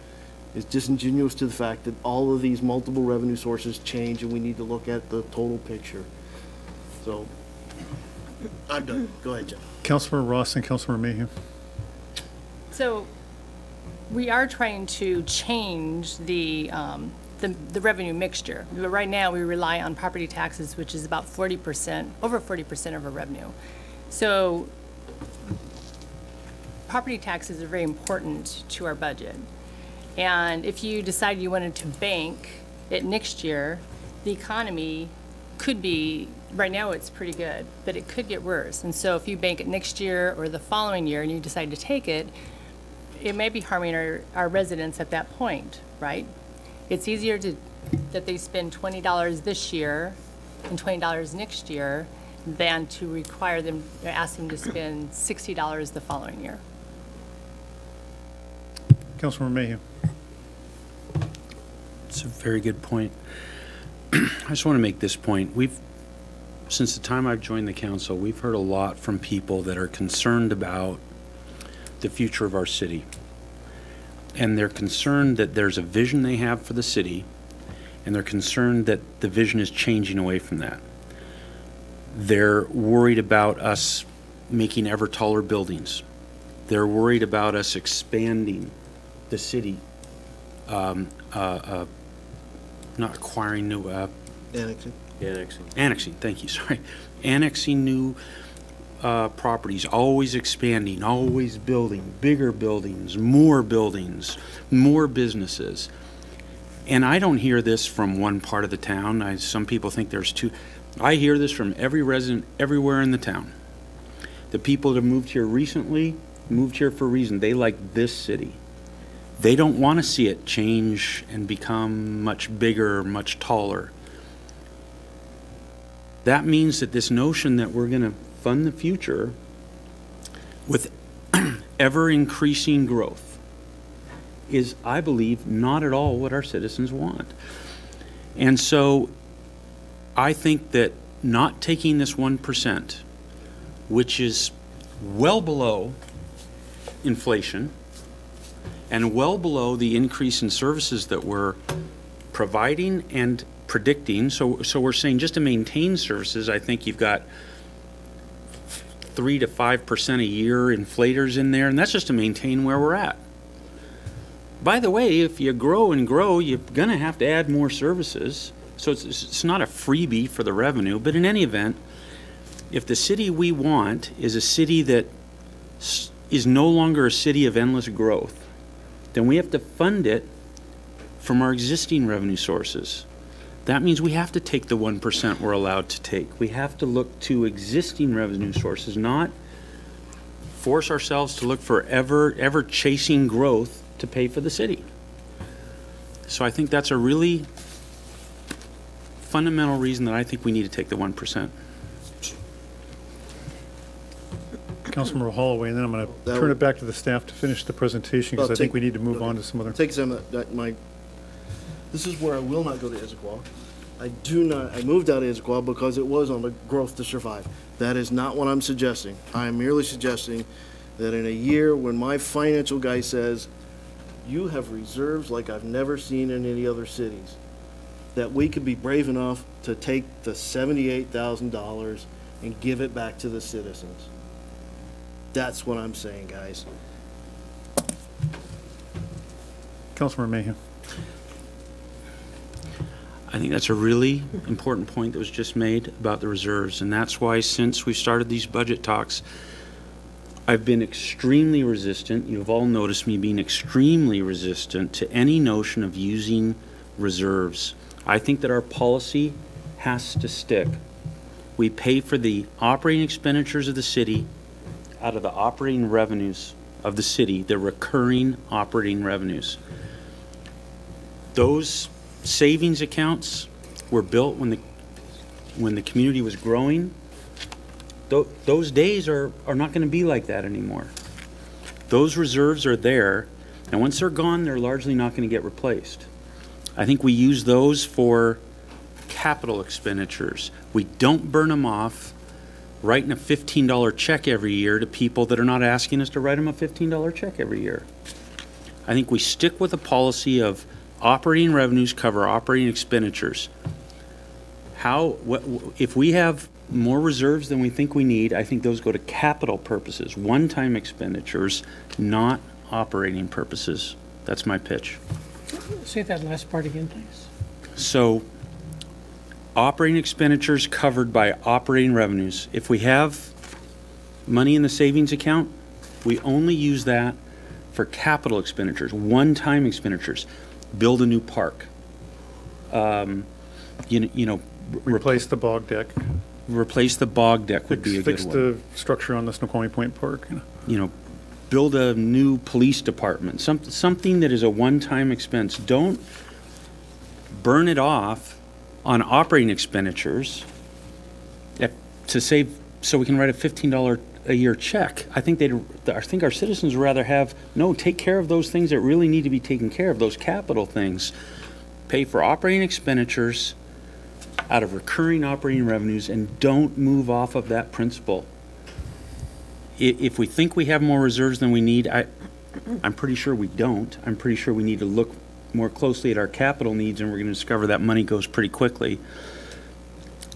Speaker 3: is disingenuous to the fact that all of these multiple revenue sources change, and we need to look at the total picture. So I'm done. Go ahead, Jeff.
Speaker 1: Councilmember Ross and Councilmember Mayhew.
Speaker 4: So we are trying to change the revenue mixture. But right now, we rely on property taxes, which is about 40%, over 40% of our revenue. So property taxes are very important to our budget. And if you decide you wanted to bank it next year, the economy could be, right now it's pretty good, but it could get worse. And so if you bank it next year or the following year and you decide to take it, it may be harming our residents at that point, right? It's easier that they spend $20 this year and $20 next year than to require them, ask them to spend $60 the following year.
Speaker 1: Councilmember Mayhew.
Speaker 8: It's a very good point. I just want to make this point. Since the time I've joined the council, we've heard a lot from people that are concerned about the future of our city. And they're concerned that there's a vision they have for the city, and they're concerned that the vision is changing away from that. They're worried about us making ever taller buildings. They're worried about us expanding the city not acquiring new,
Speaker 3: Annexing.
Speaker 8: annexing, thank you, sorry. Annexing new properties, always expanding, always building, bigger buildings, more businesses. And I don't hear this from one part of the town. Some people think there's two. I hear this from every resident everywhere in the town. The people that moved here recently moved here for a reason. They like this city. They don't want to see it change and become much bigger, much taller. That means that this notion that we're going to fund the future with ever-increasing growth is, I believe, not at all what our citizens want. And so I think that not taking this 1%, which is well below inflation and well below the increase in services that we're providing and predicting. So we're saying just to maintain services, I think you've got 3 to 5% a year inflators in there, and that's just to maintain where we're at. By the way, if you grow and grow, you're going to have to add more services. So it's not a freebie for the revenue, but in any event, if the city we want is a city that is no longer a city of endless growth, then we have to fund it from our existing revenue sources. That means we have to take the 1% we're allowed to take. We have to look to existing revenue sources, not force ourselves to look for ever chasing growth to pay for the city. So I think that's a really fundamental reason that I think we need to take the 1%.
Speaker 1: Councilmember Holloway, and then I'm going to turn it back to the staff to finish the presentation, because I think we need to move on to some other.
Speaker 3: Take some this is where I will not go to Issaquah. I moved out of Issaquah because it was on the growth to survive. That is not what I'm suggesting. I am merely suggesting that in a year when my financial guy says, you have reserves like I've never seen in any other cities, that we could be brave enough to take the $78,000 and give it back to the citizens. That's what I'm saying, guys.
Speaker 1: Councilmember Mayhew.
Speaker 8: I think that's a really important point that was just made about the reserves, and that's why since we started these budget talks, I've been extremely resistant. You've all noticed me being extremely resistant to any notion of using reserves. I think that our policy has to stick. We pay for the operating expenditures of the city out of the operating revenues of the city, the recurring operating revenues. Those savings accounts were built when the community was growing. Those days are not going to be like that anymore. Those reserves are there, and once they're gone, they're largely not going to get replaced. I think we use those for capital expenditures. We don't burn them off writing a $15 check every year to people that are not asking us to write them a $15 check every year. I think we stick with a policy of operating revenues cover operating expenditures. If we have more reserves than we think we need, I think those go to capital purposes, one-time expenditures, not operating purposes. That's my pitch.
Speaker 12: Say that last part again, please.
Speaker 8: So, operating expenditures covered by operating revenues. If we have money in the savings account, we only use that for capital expenditures, one-time expenditures. Build a new park.
Speaker 1: Replace the bog deck.
Speaker 8: Replace the bog deck would be a good one.
Speaker 1: Fix the structure on the Snoqualmie Point Park.
Speaker 8: Build a new police department. Something that is a one-time expense. Don't burn it off on operating expenditures to save so we can write a $15 a year check. I think our citizens would rather take care of those things that really need to be taken care of, those capital things. Pay for operating expenditures out of recurring operating revenues, and don't move off of that principle. If we think we have more reserves than we need, I'm pretty sure we don't. I'm pretty sure we need to look more closely at our capital needs, and we're going to discover that money goes pretty quickly.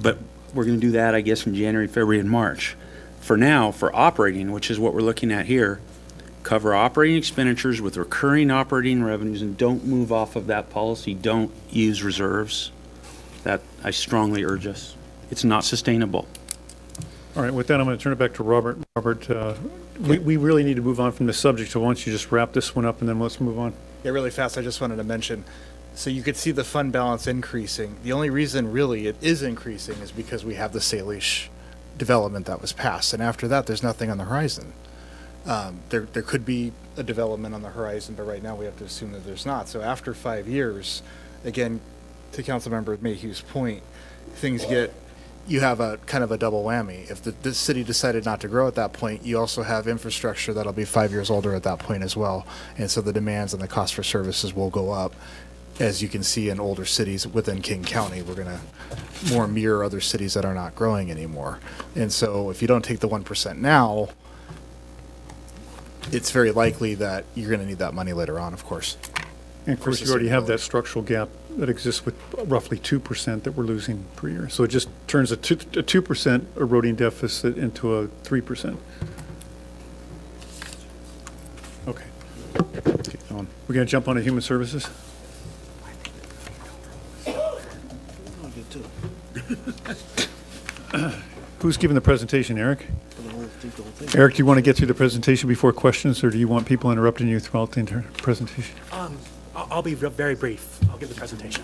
Speaker 8: But we're going to do that, I guess, in January, February, and March. For now, for operating, which is what we're looking at here, cover operating expenditures with recurring operating revenues and don't move off of that policy. Don't use reserves. That I strongly urge us. It's not sustainable.
Speaker 1: All right, with that, I'm going to turn it back to Robert. Robert, we really need to move on from this subject, so why don't you just wrap this one up and then let's move on.
Speaker 6: Yeah, really fast, I just wanted to mention, so you could see the fund balance increasing. The only reason really it is increasing is because we have the Salish development that was passed, and after that, there's nothing on the horizon. There could be a development on the horizon, but right now we have to assume that there's not. So after 5 years, again, to Councilmember Mayhew's point, things get, you have a kind of a double whammy. If the city decided not to grow at that point, you also have infrastructure that'll be 5 years older at that point as well. And so the demands and the cost for services will go up. As you can see in older cities within King County, we're going to more mirror other cities that are not growing anymore. And so if you don't take the 1% now, it's very likely that you're going to need that money later on, of course.
Speaker 1: And of course, you already have that structural gap that exists with roughly 2% that we're losing per year. So it just turns a 2% eroding deficit into a 3%. Okay. Keep going. We're going to jump on to human services. Who's giving the presentation, Eric? Eric, do you want to get through the presentation before questions, or do you want people interrupting you throughout the entire presentation?
Speaker 13: I'll be very brief. I'll give the presentation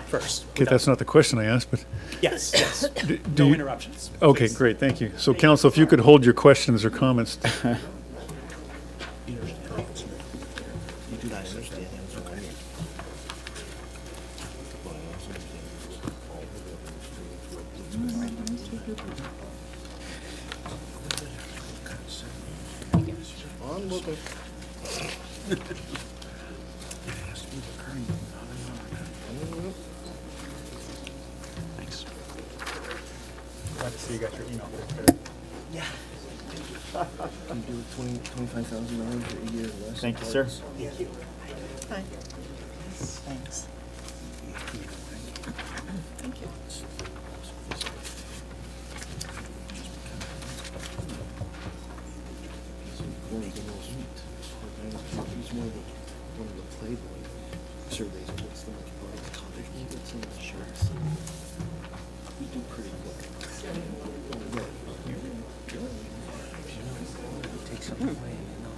Speaker 13: first.
Speaker 1: Okay, that's not the question I asked, but...
Speaker 13: Yes. No interruptions.
Speaker 1: Okay,
Speaker 13: please.
Speaker 1: great, thank you. So, council, if you could hold your questions or comments.
Speaker 8: Thanks.
Speaker 6: Glad to see you got your email.
Speaker 13: Yeah.
Speaker 3: Can you do $25,000 a year less?
Speaker 5: Thank you, sir.
Speaker 13: Thank you.
Speaker 2: Hi. Thanks. Thank you.
Speaker 3: He's one of the Playboy surveys. What's the most part of the college? He gets some of the shirts. We do pretty good. Take something away and then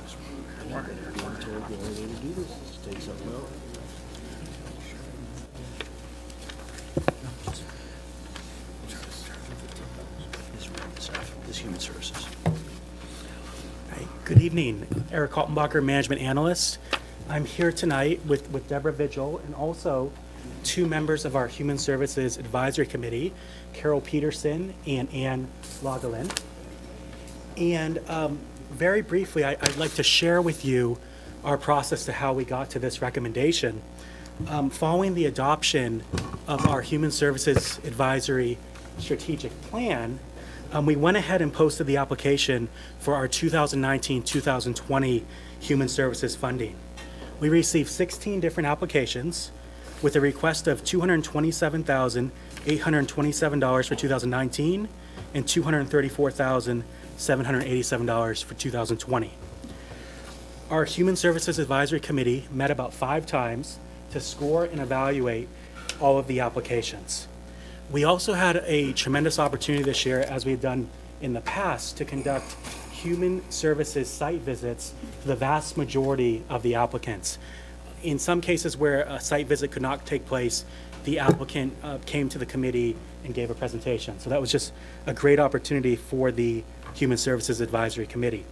Speaker 3: the only way to do this is to take something out.
Speaker 8: This human services.
Speaker 13: Hi, good evening. Eric Kaltenbacher, Management Analyst. I'm here tonight with Deborah Vigil and also two members of our Human Services Advisory Committee, Carol Peterson and Ann Laughlin. And very briefly, I'd like to share with you our process to how we got to this recommendation. Following the adoption of our Human Services Advisory Strategic Plan, we went ahead and posted the application for our 2019-2020 Human Services funding. We received 16 different applications with a request of $227,827 for 2019 and $234,787 for 2020. Our Human Services Advisory Committee met about 5 times to score and evaluate all of the applications. We also had a tremendous opportunity this year, as we had done in the past, to conduct human services site visits for the vast majority of the applicants. In some cases where a site visit could not take place, the applicant came to the committee and gave a presentation. So that was just a great opportunity for the Human Services Advisory Committee.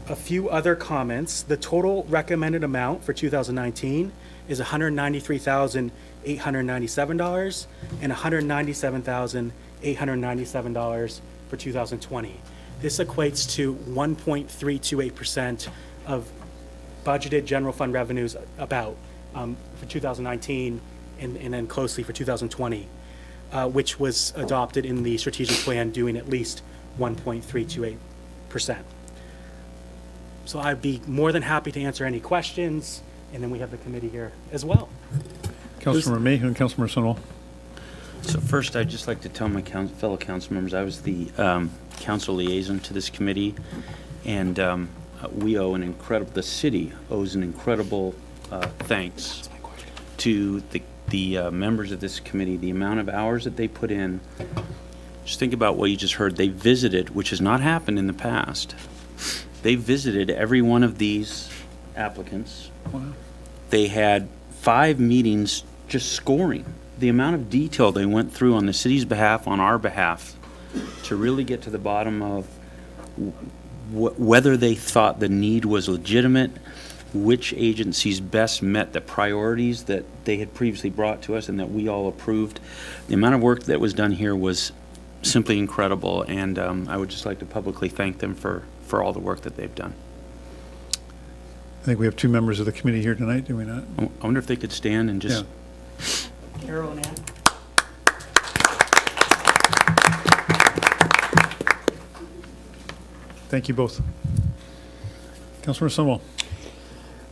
Speaker 13: A few other comments. The total recommended amount for 2019 is $193,897 and $197,897 for 2020. This equates to 1.328% of budgeted general fund revenues for 2019 and then closely for 2020, which was adopted in the strategic plan doing at least 1.328%. So I'd be more than happy to answer any questions, and then we have the committee here as well.
Speaker 1: Councilmember Mayhew and Councilmember Sunol.
Speaker 8: So first, I'd just like to tell my fellow council members I was the council liaison to this committee, and we owe the city owes an incredible thanks to the members of this committee, the amount of hours that they put in. Just think about what you just heard. They visited, which has not happened in the past. They visited every one of these applicants.
Speaker 1: Wow.
Speaker 8: They had 5 meetings just scoring. The amount of detail they went through on the city's behalf, on our behalf, to really get to the bottom of whether they thought the need was legitimate, which agencies best met the priorities that they had previously brought to us and that we all approved. The amount of work that was done here was simply incredible, and I would just like to publicly thank them for all the work that they've done.
Speaker 1: I think we have 2 members of the committee here tonight, do we not?
Speaker 8: I wonder if they could stand and just...
Speaker 13: Carol and Ann.
Speaker 1: Thank you both. Councilmember Sunwell.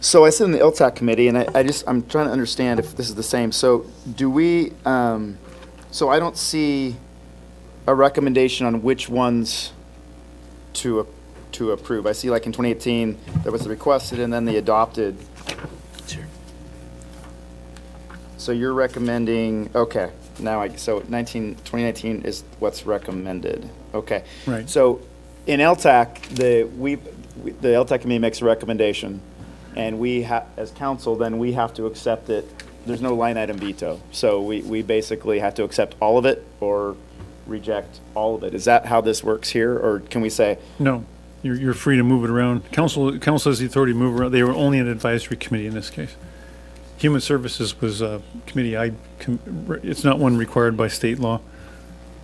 Speaker 5: So I sit in the LTAC committee, and I'm trying to understand if this is the same. So do we, so I don't see a recommendation on which ones to approve. I see like in 2018, there was the requested and then the adopted.
Speaker 8: Sure.
Speaker 5: So you're recommending, okay, so 2019 is what's recommended. Okay.
Speaker 1: Right.
Speaker 5: So in LTAC, the LTAC committee makes a recommendation, and we as council, then we have to accept it. There's no line item veto. So we basically have to accept all of it or reject all of it. Is that how this works here, or can we say?
Speaker 1: No, you're free to move it around. Council has the authority to move around. They were only an advisory committee in this case. Human Services was a committee. It's not one required by state law.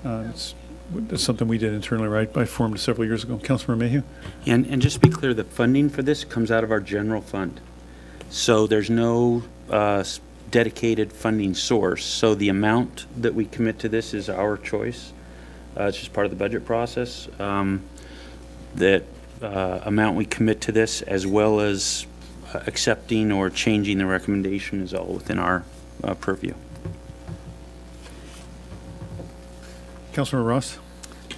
Speaker 1: It's something we did internally, right? I formed several years ago. Councilmember Mayhew?
Speaker 8: And just to be clear, the funding for this comes out of our general fund. So there's no dedicated funding source. So the amount that we commit to this is our choice. It's just part of the budget process. That amount we commit to this, as well as accepting or changing the recommendation, is all within our purview.
Speaker 1: Councilmember Ross?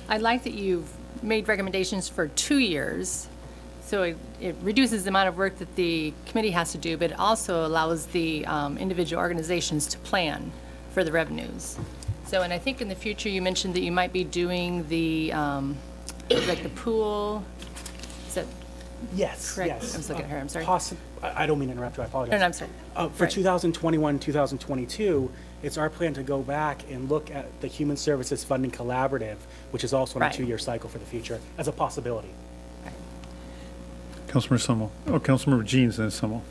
Speaker 4: I like that you've made recommendations for 2 years, so it reduces the amount of work that the committee has to do, but it also allows the individual organizations to plan for the revenues. So, and I think in the future you mentioned that you might be doing the, like the pool, is that
Speaker 13: Yes,
Speaker 4: correct?
Speaker 13: yes.
Speaker 4: I was looking at her, I'm sorry.
Speaker 13: I don't mean to interrupt you, I apologize.
Speaker 4: No, no, I'm sorry.
Speaker 13: For
Speaker 4: Right.
Speaker 13: 2021, 2022, it's our plan to go back and look at the Human Services Funding Collaborative, which is also on a
Speaker 4: Right.
Speaker 13: 2-year cycle for the future, as a possibility.
Speaker 1: Councilmember Sunwell. Oh, Councilmember Jeans, then Sunwell.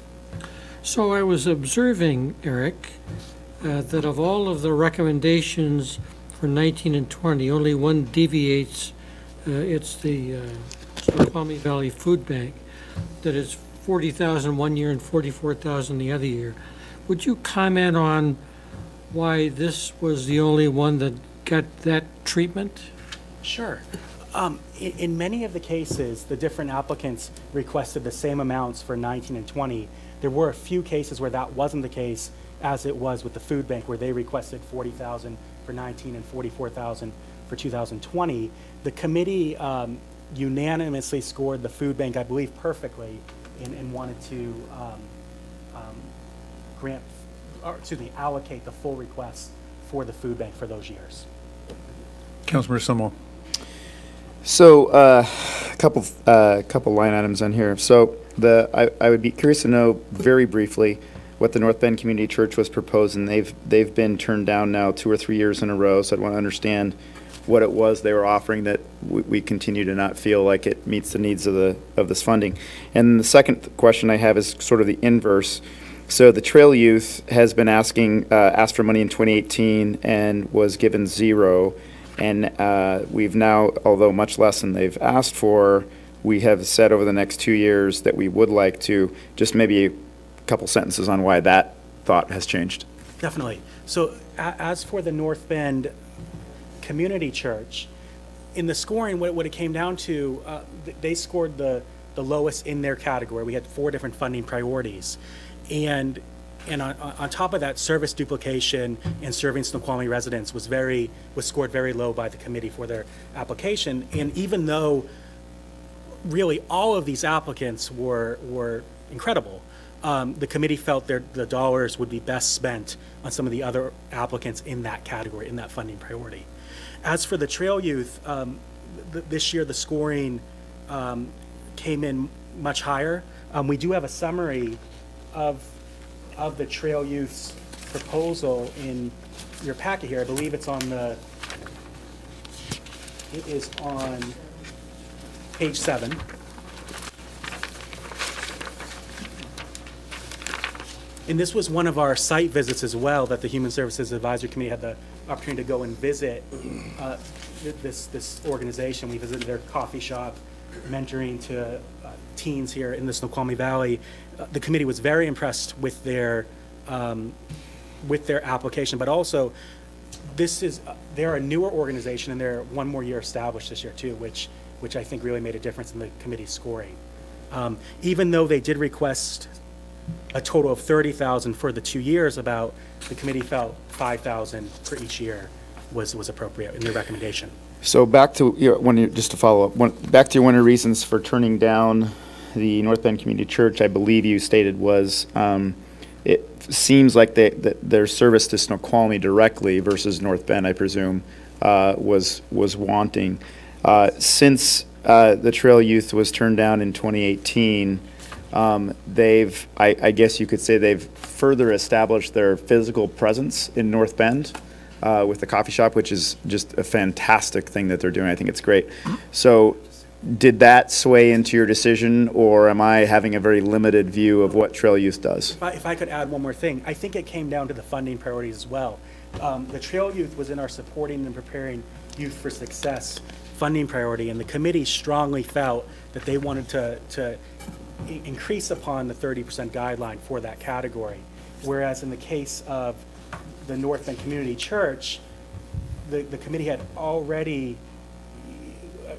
Speaker 12: So I was observing, Eric, that of all of the recommendations for 19 and 20, only one deviates. It's the Snoqualmie Valley Food Bank, that is 40,000 one year and 44,000 the other year. Would you comment on why this was the only one that got that treatment?
Speaker 13: Sure. In many of the cases, the different applicants requested the same amounts for 19 and 20. There were a few cases where that wasn't the case, as it was with the food bank, where they requested 40,000 for 19 and 44,000 for 2020. The committee unanimously scored the food bank, I believe, perfectly, and wanted to allocate the full request for the food bank for those years.
Speaker 1: Councilmember Sunwell.
Speaker 5: So a couple line items on here. So I would be curious to know very briefly what the North Bend Community Church was proposing. They've been turned down now 2 or 3 years in a row. So I'd want to understand what it was they were offering that we continue to not feel like it meets the needs of this funding. And the second question I have is sort of the inverse. So the Trail Youth has been asked for money in 2018 and was given 0. And we've now, although much less than they've asked for, we have said over the next 2 years that we would like to, just maybe a couple sentences on why that thought has changed.
Speaker 13: Definitely. So as for the North Bend Community Church, in the scoring, what it came down to, they scored the lowest in their category. We had 4 different funding priorities. And on top of that, service duplication and serving Snoqualmie residents was scored very low by the committee for their application. And even though really all of these applicants were incredible. The committee felt the dollars would be best spent on some of the other applicants in that category, in that funding priority. As for the Trail Youth, this year the scoring came in much higher. We do have a summary of the Trail Youth's proposal in your packet here. I believe it is on page 7. And this was one of our site visits as well, that the Human Services Advisory Committee had the opportunity to go and visit this organization. We visited their coffee shop, mentoring to teens here in the Snoqualmie Valley. The committee was very impressed with their application, but also they're a newer organization and they're one more year established this year too, which I think really made a difference in the committee's scoring. Even though they did request a total of $30,000 for the 2 years, the committee felt $5,000 for each year was appropriate in their recommendation.
Speaker 5: So back to just to follow up, back to one of the reasons for turning down the North Bend Community Church, I believe you stated was it seems like their service to Snoqualmie directly versus North Bend, I presume, was wanting. Since the Trail Youth was turned down in 2018, I guess you could say they've further established their physical presence in North Bend with the coffee shop, which is just a fantastic thing that they're doing. I think it's great. So did that sway into your decision, or am I having a very limited view of what Trail Youth does?
Speaker 13: If I could add one more thing, I think it came down to the funding priorities as well. The Trail Youth was in our supporting and preparing youth for success funding priority, and the committee strongly felt that they wanted to increase upon the 30% guideline for that category. Whereas in the case of the North Bend Community Church, the committee had already,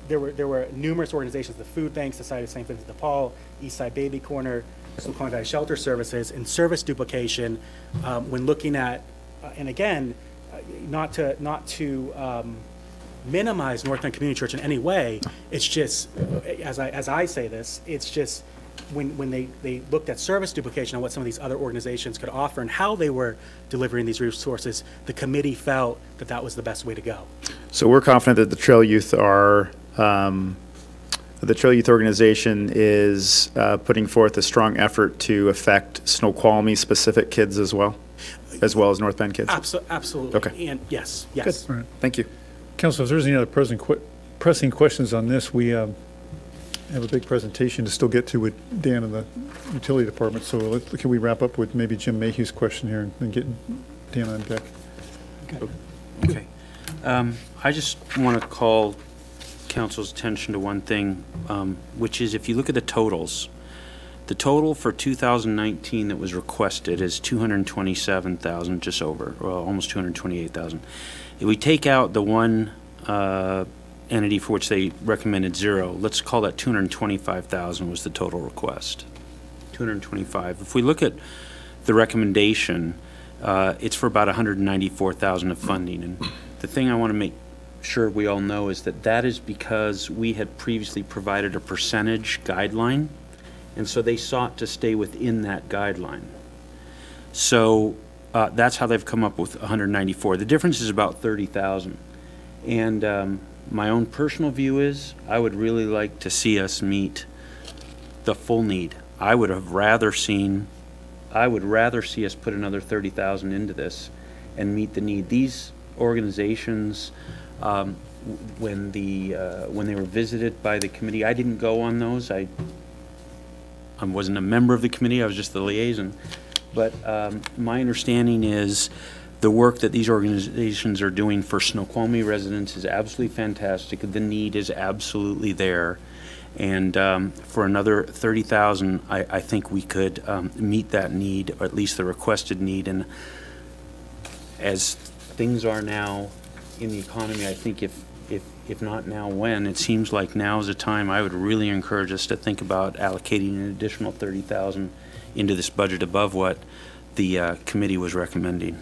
Speaker 13: there were numerous organizations, the Food Bank, Society of St. Vincent de Paul, Eastside Baby Corner, Snoqualmie Valley Shelter Services, and service duplication when looking at, and again, not to minimize North Bend Community Church in any way, it's just, as I say this, it's just, when they looked at service duplication and what some of these other organizations could offer and how they were delivering these resources, the committee felt that that was the best way to go. So
Speaker 5: we're confident that the Trail Youth organization is putting forth a strong effort to affect Snoqualmie-specific kids as well as North Bend kids?
Speaker 13: Absolutely.
Speaker 5: Okay.
Speaker 13: And yes.
Speaker 5: Good. All right. Thank you.
Speaker 1: Council, if there's any other pressing questions on this, we have a big presentation to still get to with Dan in the utility department. So can we wrap up with maybe Jim Mayhew's question here and get Dan on deck?
Speaker 8: Okay. I just want to call council's attention to one thing, which is if you look at the totals, the total for 2019 that was requested is $227,000, just over, well, almost $228,000. If we take out the one entity for which they recommended zero, let's call that $225,000 was the total request. $225,000. If we look at the recommendation, it's for about $194,000 of funding. And the thing I want to make sure we all know is that is because we had previously provided a percentage guideline, and so they sought to stay within that guideline. So that's how they've come up with 194. The difference is about 30,000. And my own personal view is I would really like to see us meet the full need. I would rather see us put another 30,000 into this and meet the need. These organizations, when they were visited by the committee, I didn't go on those. I wasn't a member of the committee. I was just the liaison. But my understanding is the work that these organizations are doing for Snoqualmie residents is absolutely fantastic. The need is absolutely there. And for another 30,000, I think we could meet that need, or at least the requested need. And as things are now in the economy, I think if not now, when? It seems like now is the time. I would really encourage us to think about allocating an additional 30,000 into this budget above what the committee was recommending.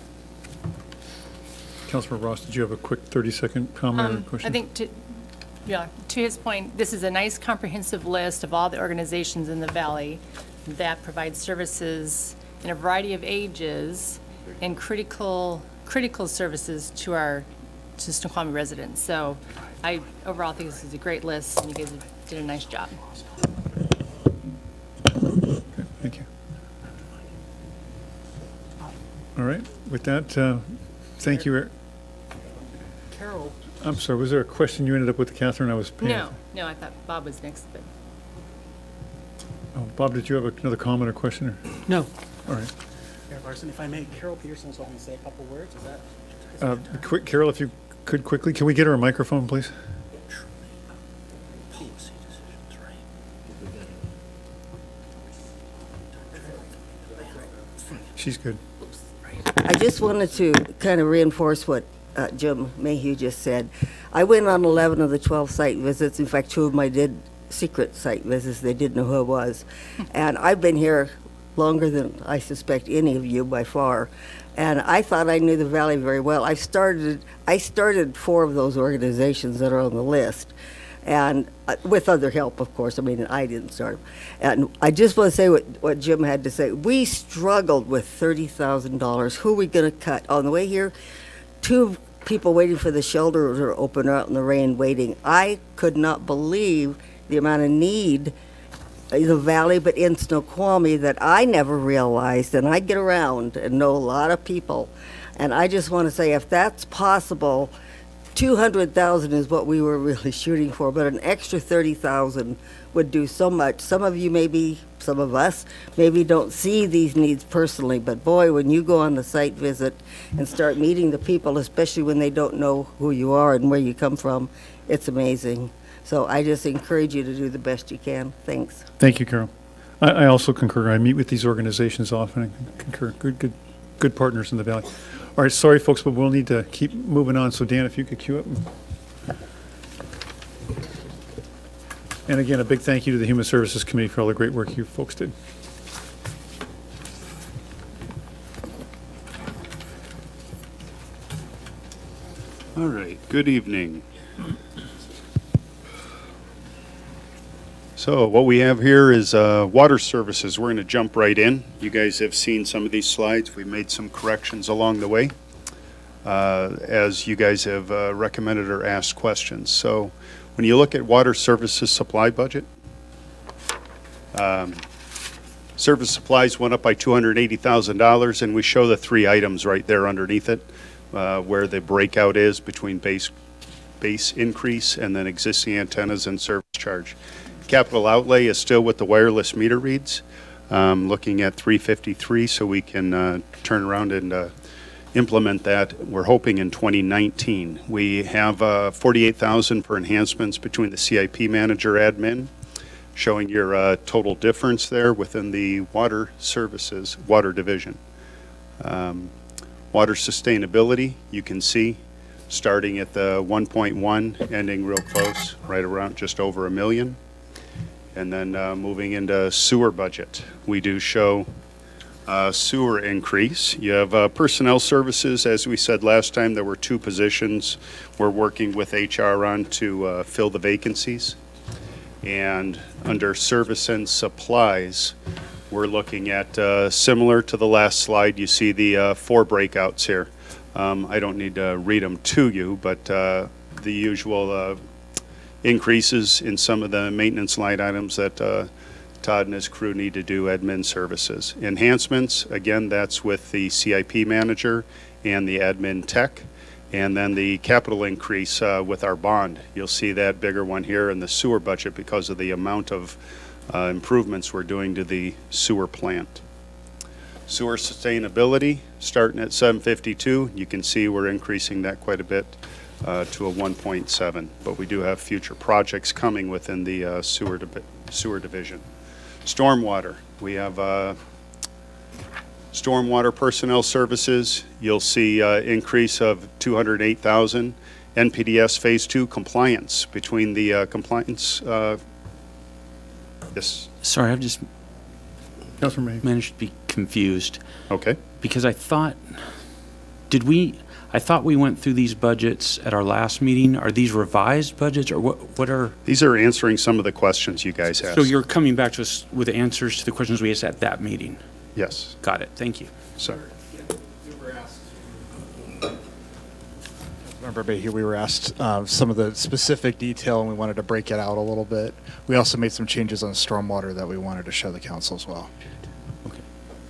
Speaker 1: Councilman Ross, did you have a quick 30-second comment or question?
Speaker 4: I think Yeah, to his point, this is a nice comprehensive list of all the organizations in the valley that provide services in a variety of ages and critical services to Snoqualmie residents. So I overall think this is a great list, and you guys did a nice job.
Speaker 1: Thank you. All right, with that, thank you, Eric.
Speaker 13: Carol,
Speaker 1: I'm sorry, was there a question you ended up with, Catherine? I was paying.
Speaker 4: No, I thought Bob was next, but.
Speaker 1: Oh, Bob, did you have another comment or question? Or?
Speaker 12: No.
Speaker 1: All right.
Speaker 13: Mayor Larson, if I may, Carol Peterson's hoping to say a couple words. Is that?
Speaker 1: Quick, Carol, if you could quickly, can we get her a microphone, please? She's good.
Speaker 14: I just wanted to kind of reinforce what Jim Mayhew just said. I went on 11 of the 12 site visits. In fact, 2 of my did secret site visits. They didn't know who I was. And I've been here longer than I suspect any of you by far. And I thought I knew the Valley very well. I started 4 of those organizations that are on the list. And with other help, of course. I mean, I didn't start. And I just want to say what Jim had to say. We struggled with $30,000. Who are we going to cut? On the way here, 2 people waiting for the shelter to open out in the rain waiting. I could not believe the amount of need in the Valley, but in Snoqualmie, that I never realized. And I get around and know a lot of people. And I just want to say, if that's possible, 200,000 is what we were really shooting for, but an extra 30,000 would do so much. Some of you maybe, some of us, maybe don't see these needs personally, but boy, when you go on the site visit and start meeting the people, especially when they don't know who you are and where you come from, it's amazing. So I just encourage you to do the best you can. Thanks.
Speaker 1: Thank you, Carol. I also concur. I meet with these organizations often and concur. Good partners in the Valley. All right, sorry, folks, but we'll need to keep moving on. So, Dan, if you could queue up. And again, a big thank you to the Human Services Committee for all the great work you folks did.
Speaker 15: All right, good evening. So what we have here is water services. We're going to jump right in. You guys have seen some of these slides. We made some corrections along the way as you guys have recommended or asked questions. So when you look at water services supply budget, service supplies went up by $280,000, and we show the 3 items right there underneath it where the breakout is between base increase and then existing antennas and service charge. Capital outlay is still with the wireless meter reads, looking at 353, so we can turn around and implement that. We're hoping in 2019. We have 48,000 for enhancements between the CIP manager admin, showing your total difference there within the water services, water division. Water sustainability, you can see, starting at the 1.1, ending real close, right around just over $1 million. And then moving into sewer budget, we do show sewer increase. You have personnel services. As we said last time, there were 2 positions we're working with HR on to fill the vacancies. And under service and supplies, we're looking at similar to the last slide. You see the 4 breakouts here. I don't need to read them to you, but the usual increases in some of the maintenance line items that Todd and his crew need to do admin services. Enhancements, again, that's with the CIP manager and the admin tech. And then the capital increase with our bond. You'll see that bigger one here in the sewer budget because of the amount of improvements we're doing to the sewer plant. Sewer sustainability, starting at 752. You can see we're increasing that quite a bit. To a 1.7, but we do have future projects coming within the sewer division. Stormwater, we have stormwater personnel services. You'll see increase of 208,000. NPDS Phase 2 compliance between the compliance. Yes.
Speaker 8: Sorry, I've just
Speaker 1: Councilman May.
Speaker 8: managed to be confused.
Speaker 15: Okay.
Speaker 8: Because I thought, I thought we went through these budgets at our last meeting. Are these revised budgets, or what are?
Speaker 15: These are answering some of the questions you guys asked.
Speaker 8: So you're coming back to us with answers to the questions we asked at that meeting?
Speaker 15: Yes.
Speaker 8: Got it, thank you.
Speaker 15: So,
Speaker 6: Member Mayhew, we were asked some of the specific detail, and we wanted to break it out a little bit. We also made some changes on stormwater that we wanted to show the council as well.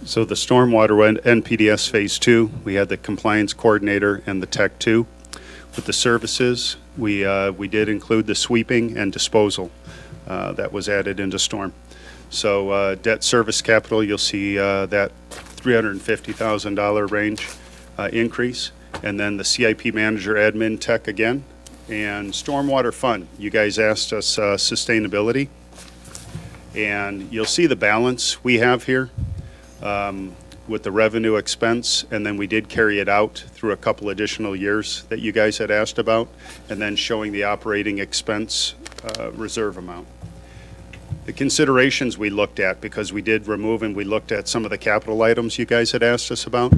Speaker 15: so the stormwater NPDS Phase 2, we had the compliance coordinator and the Tech 2. With the services, we did include the sweeping and disposal that was added into storm. So debt service capital, you'll see that $350,000 range increase. And then the CIP manager admin tech again. And stormwater fund, you guys asked us sustainability. And you'll see the balance we have here with the revenue expense. And then we did carry it out through a couple additional years that you guys had asked about. And then showing the operating expense reserve amount. The considerations we looked at, because we did remove and we looked at some of the capital items you guys had asked us about.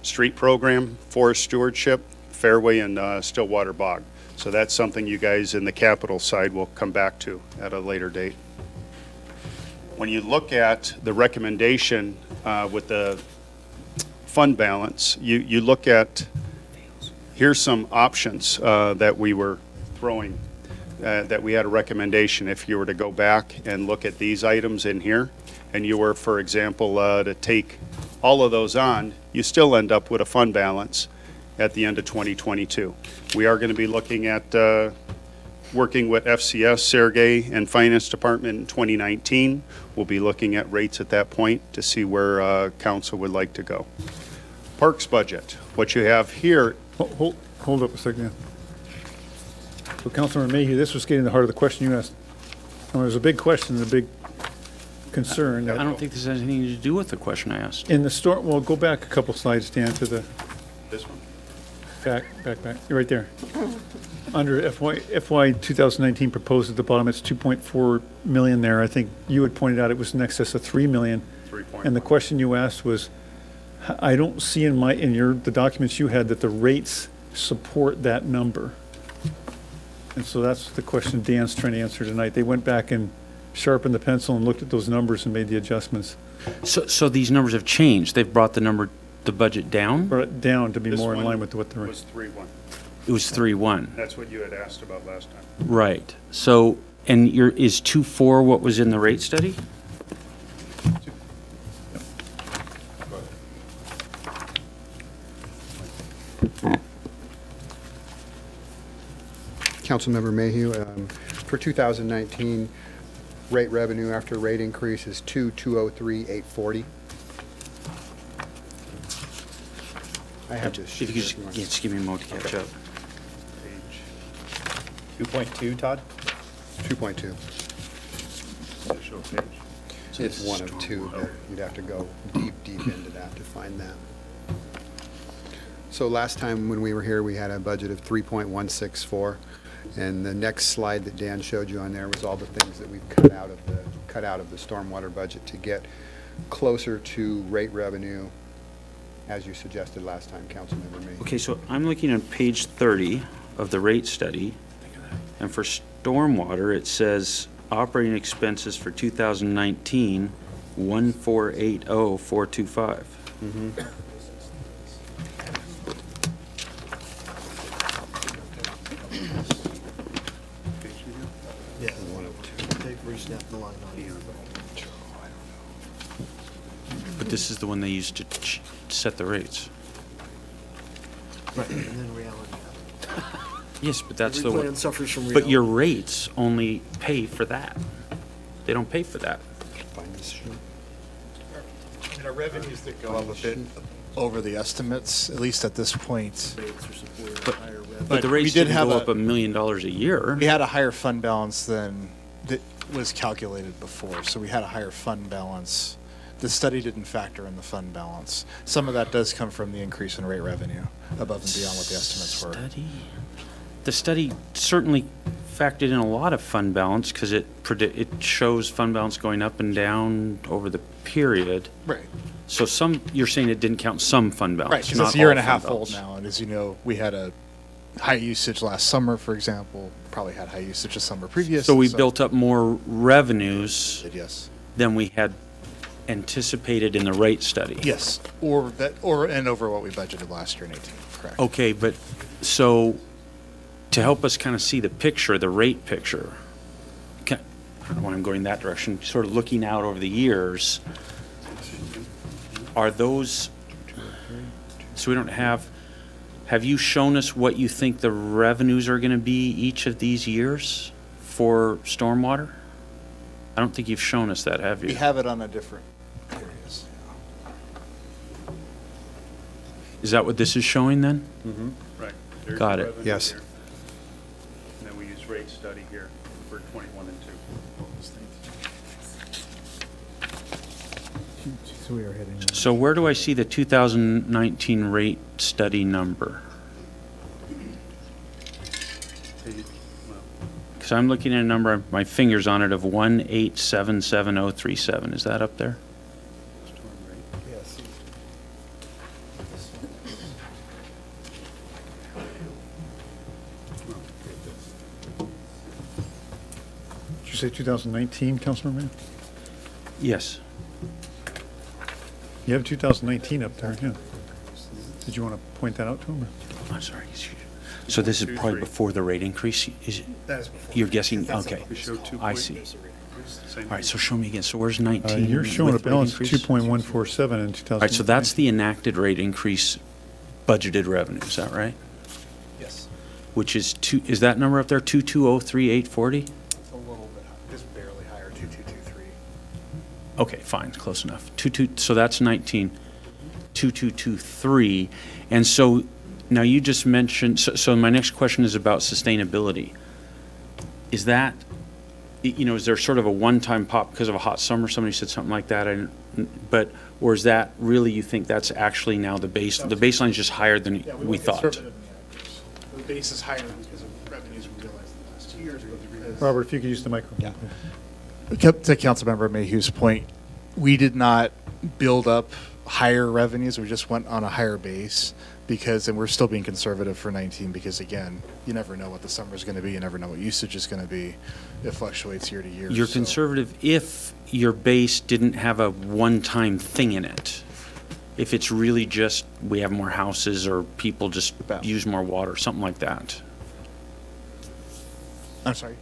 Speaker 15: Street program, forest stewardship, fairway, and Stillwater Bog. So that's something you guys in the capital side will come back to at a later date. When you look at the recommendation with the fund balance, you look at, here's some options that we were throwing, that we had a recommendation. If you were to go back and look at these items in here, and you were, for example, to take all of those on, you still end up with a fund balance at the end of 2022. We are going to be looking at working with FCS, Sergey, and Finance Department in 2019. We'll be looking at rates at that point to see where council would like to go. Parks budget. What you have here.
Speaker 1: Hold up a second. So Councilman Mayhew, this was getting to the heart of the question you asked. There's a big question and a big concern.
Speaker 8: I don't think this has anything to do with the question I asked.
Speaker 1: In the storm, well, go back a couple slides, Dan, to the
Speaker 15: This one.
Speaker 1: back. You're right there. Under FY 2019 proposed at the bottom, it's 2.4 million there. I think you had pointed out it was in excess of 3 million.
Speaker 15: 3.1.
Speaker 1: And the question you asked was, I don't see in the documents you had that the rates support that number. And so that's the question Dan's trying to answer tonight. They went back and sharpened the pencil and looked at those numbers and made the adjustments.
Speaker 8: So these numbers have changed. They've brought the budget down?
Speaker 1: Brought it down to be
Speaker 15: This
Speaker 1: more in
Speaker 15: one
Speaker 1: line with what the
Speaker 15: was 3.1.
Speaker 8: It was 3.1.
Speaker 15: That's what you had asked about last time.
Speaker 8: Right. So, and is 2.4 what was in the rate study?
Speaker 16: Councilmember Mayhew, for 2019, rate revenue after rate increase is 2,203,840. I have this sheet.
Speaker 8: If you could just give me a moment to catch up.
Speaker 15: Page
Speaker 5: 2.2, Todd?
Speaker 16: 2.2.
Speaker 15: additional page.
Speaker 16: It's one of two, but you'd have to go deep into that to find that. So last time when we were here, we had a budget of 3.164, and the next slide that Dan showed you on there was all the things that we've cut out of the stormwater budget to get closer to rate revenue, as you suggested last time, Councilmember May.
Speaker 8: Okay, so I'm looking at page 30 of the rate study, and for stormwater, it says operating expenses for 2019, 1480425.
Speaker 16: Mm-hmm.
Speaker 3: Yeah, one of two. They've resnapped the line on here.
Speaker 8: But this is the one they used to set the rates.
Speaker 3: Right, and then reality.
Speaker 8: Yes, but that's
Speaker 3: Every
Speaker 8: the
Speaker 3: plan
Speaker 8: one.
Speaker 3: suffers from
Speaker 8: But your
Speaker 3: reality.
Speaker 8: rates only pay for that. They don't pay for that.
Speaker 16: Find this sheet.
Speaker 6: And our revenues that go up a bit over the estimates, at least at this point.
Speaker 8: But the rates didn't go up $1 million a year.
Speaker 6: We had a higher fund balance than that was calculated before, so we had a higher fund balance. The study didn't factor in the fund balance. Some of that does come from the increase in rate revenue above and beyond what the estimates were.
Speaker 8: The study certainly factored in a lot of fund balance because it shows fund balance going up and down over the period.
Speaker 6: Right.
Speaker 8: So you're saying it didn't count some fund balance,
Speaker 6: Right, because
Speaker 8: not
Speaker 6: it's a year
Speaker 8: all
Speaker 6: and a half
Speaker 8: fund
Speaker 6: old
Speaker 8: balance.
Speaker 6: now, and as you know, we had a high usage last summer, for example, probably had high usage the summer previous.
Speaker 8: So we built up more revenues
Speaker 6: Yes.
Speaker 8: than we had anticipated in the rate study.
Speaker 6: Yes, and over what we budgeted last year in 18, correct.
Speaker 8: Okay, but so to help us kind of see the picture, the rate picture, I don't know when I'm going that direction, sort of looking out over the years, are those, so we don't have you shown us what you think the revenues are going to be each of these years for stormwater? I don't think you've shown us that, have you?
Speaker 6: We have it on a different areas.
Speaker 8: Is that what this is showing then?
Speaker 1: Right. There's
Speaker 8: Got
Speaker 1: the
Speaker 8: it.
Speaker 1: revenue
Speaker 16: Yes.
Speaker 1: here. And then we use rate study here for 21 and 2.
Speaker 6: So we are hitting.
Speaker 8: So where do I see the 2019 rate study number? Because I'm looking at a number, my finger's on it, of 1877037. Is that up there?
Speaker 6: Yes.
Speaker 1: Did you say 2019, Councilman?
Speaker 8: Yes.
Speaker 1: You have 2019 up there, yeah. Did you want to point that out to him?
Speaker 8: I'm sorry. So this is probably
Speaker 1: 2.3.
Speaker 8: before the rate increase?
Speaker 6: That is before.
Speaker 8: You're guessing, okay.
Speaker 1: We showed 2.
Speaker 8: I see.
Speaker 1: Same.
Speaker 8: All right, so show me again. So where's 19?
Speaker 1: You're showing a
Speaker 8: with rate
Speaker 1: balance of
Speaker 8: increase?
Speaker 1: 2.147 in 2000.
Speaker 8: All right, so that's the enacted rate increase budgeted revenue, is that right?
Speaker 6: Yes.
Speaker 8: Which is is that number up there, 2203840?
Speaker 6: It's a little bit, just barely higher, 2223.
Speaker 8: Okay, fine, close enough. So that's 19, 2223. And so now you just mentioned, so my next question is about sustainability. Is that, is there sort of a one-time pop because of a hot summer? Somebody said something like that, or is that really, you think that's actually now the baseline is just higher than we thought?
Speaker 6: The base is higher because of revenues we realized in the last 2 years.
Speaker 1: Robert, if you could use the microphone.
Speaker 6: To Councilmember Mayhew's point, we did not build up higher revenues. We just went on a higher base and we're still being conservative for 19 because, again, you never know what the summer is going to be. You never know what usage is going to be. It fluctuates year to year.
Speaker 8: You're conservative if your base didn't have a one-time thing in it. If it's really just we have more houses or people just use more water, something like that.
Speaker 6: I'm sorry.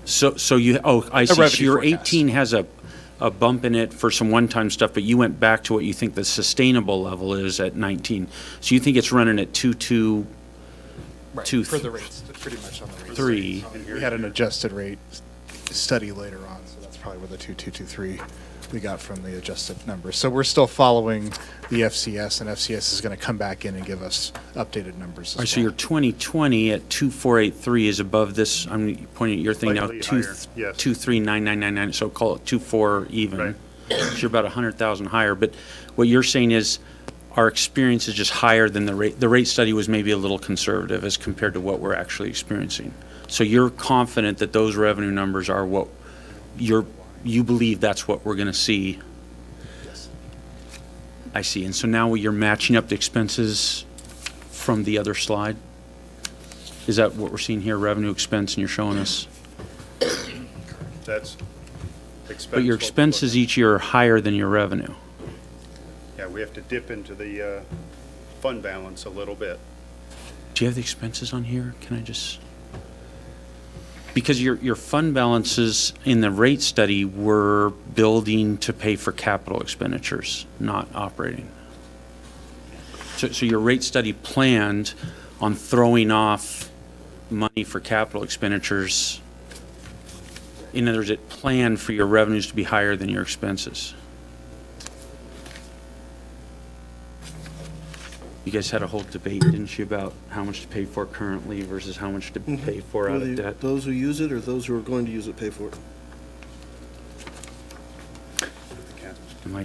Speaker 8: So you, I see. So
Speaker 6: revenue
Speaker 8: your
Speaker 6: forecast.
Speaker 8: 18 has a bump in it for some one-time stuff, but you went back to what you think the sustainable level is at 19. So you think it's running at 2.2,
Speaker 6: Right,
Speaker 8: two,
Speaker 6: for the rates, pretty much on the rates.
Speaker 8: 3.
Speaker 6: We had an adjusted rate study later on, so that's probably where the 2223 we got from the adjusted numbers. So we're still following the FCS, and FCS is going to come back in and give us updated numbers as
Speaker 8: All right, so
Speaker 6: well.
Speaker 8: your 2020 at 2.483 is above this. I'm pointing at your thing now.
Speaker 1: Slightly higher, yes.
Speaker 8: 2.39999. So call it 2.4 even.
Speaker 1: Right.
Speaker 8: So you're about 100,000 higher. But what you're saying is our experience is just higher than the rate. The rate study was maybe a little conservative as compared to what we're actually experiencing. So you're confident that those revenue numbers are what you believe that's what we're going to see.
Speaker 6: Yes.
Speaker 8: I see. And so now you're matching up the expenses from the other slide? Is that what we're seeing here, revenue expense, and you're showing us?
Speaker 1: That's expense.
Speaker 8: But your expenses each year are higher than your revenue.
Speaker 15: Yeah, we have to dip into the fund balance a little bit.
Speaker 8: Do you have the expenses on here? Can I just? Because your fund balances in the rate study were building to pay for capital expenditures, not operating. So your rate study planned on throwing off money for capital expenditures. In other words, it planned for your revenues to be higher than your expenses. You guys had a whole debate, didn't you, about how much to pay for currently versus how much to pay for out of debt?
Speaker 3: Those who use it or those who are going to use it pay for it?
Speaker 8: Am I-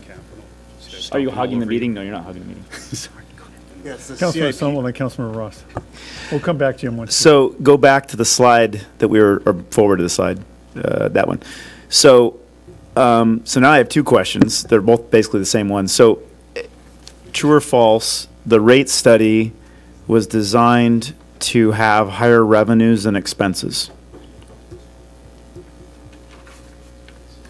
Speaker 5: Are you hogging the meeting? No, you're not hogging the meeting.
Speaker 8: Sorry, go
Speaker 3: Yes, the
Speaker 1: Councilman
Speaker 3: CIP.
Speaker 1: Sullivan and Councilman Ross. We'll come back to you on one.
Speaker 5: So go back to the slide that we were, or forward to the slide, that one. So, so now I have two questions. They're both basically the same one. So, true or false, the rate study was designed to have higher revenues than expenses?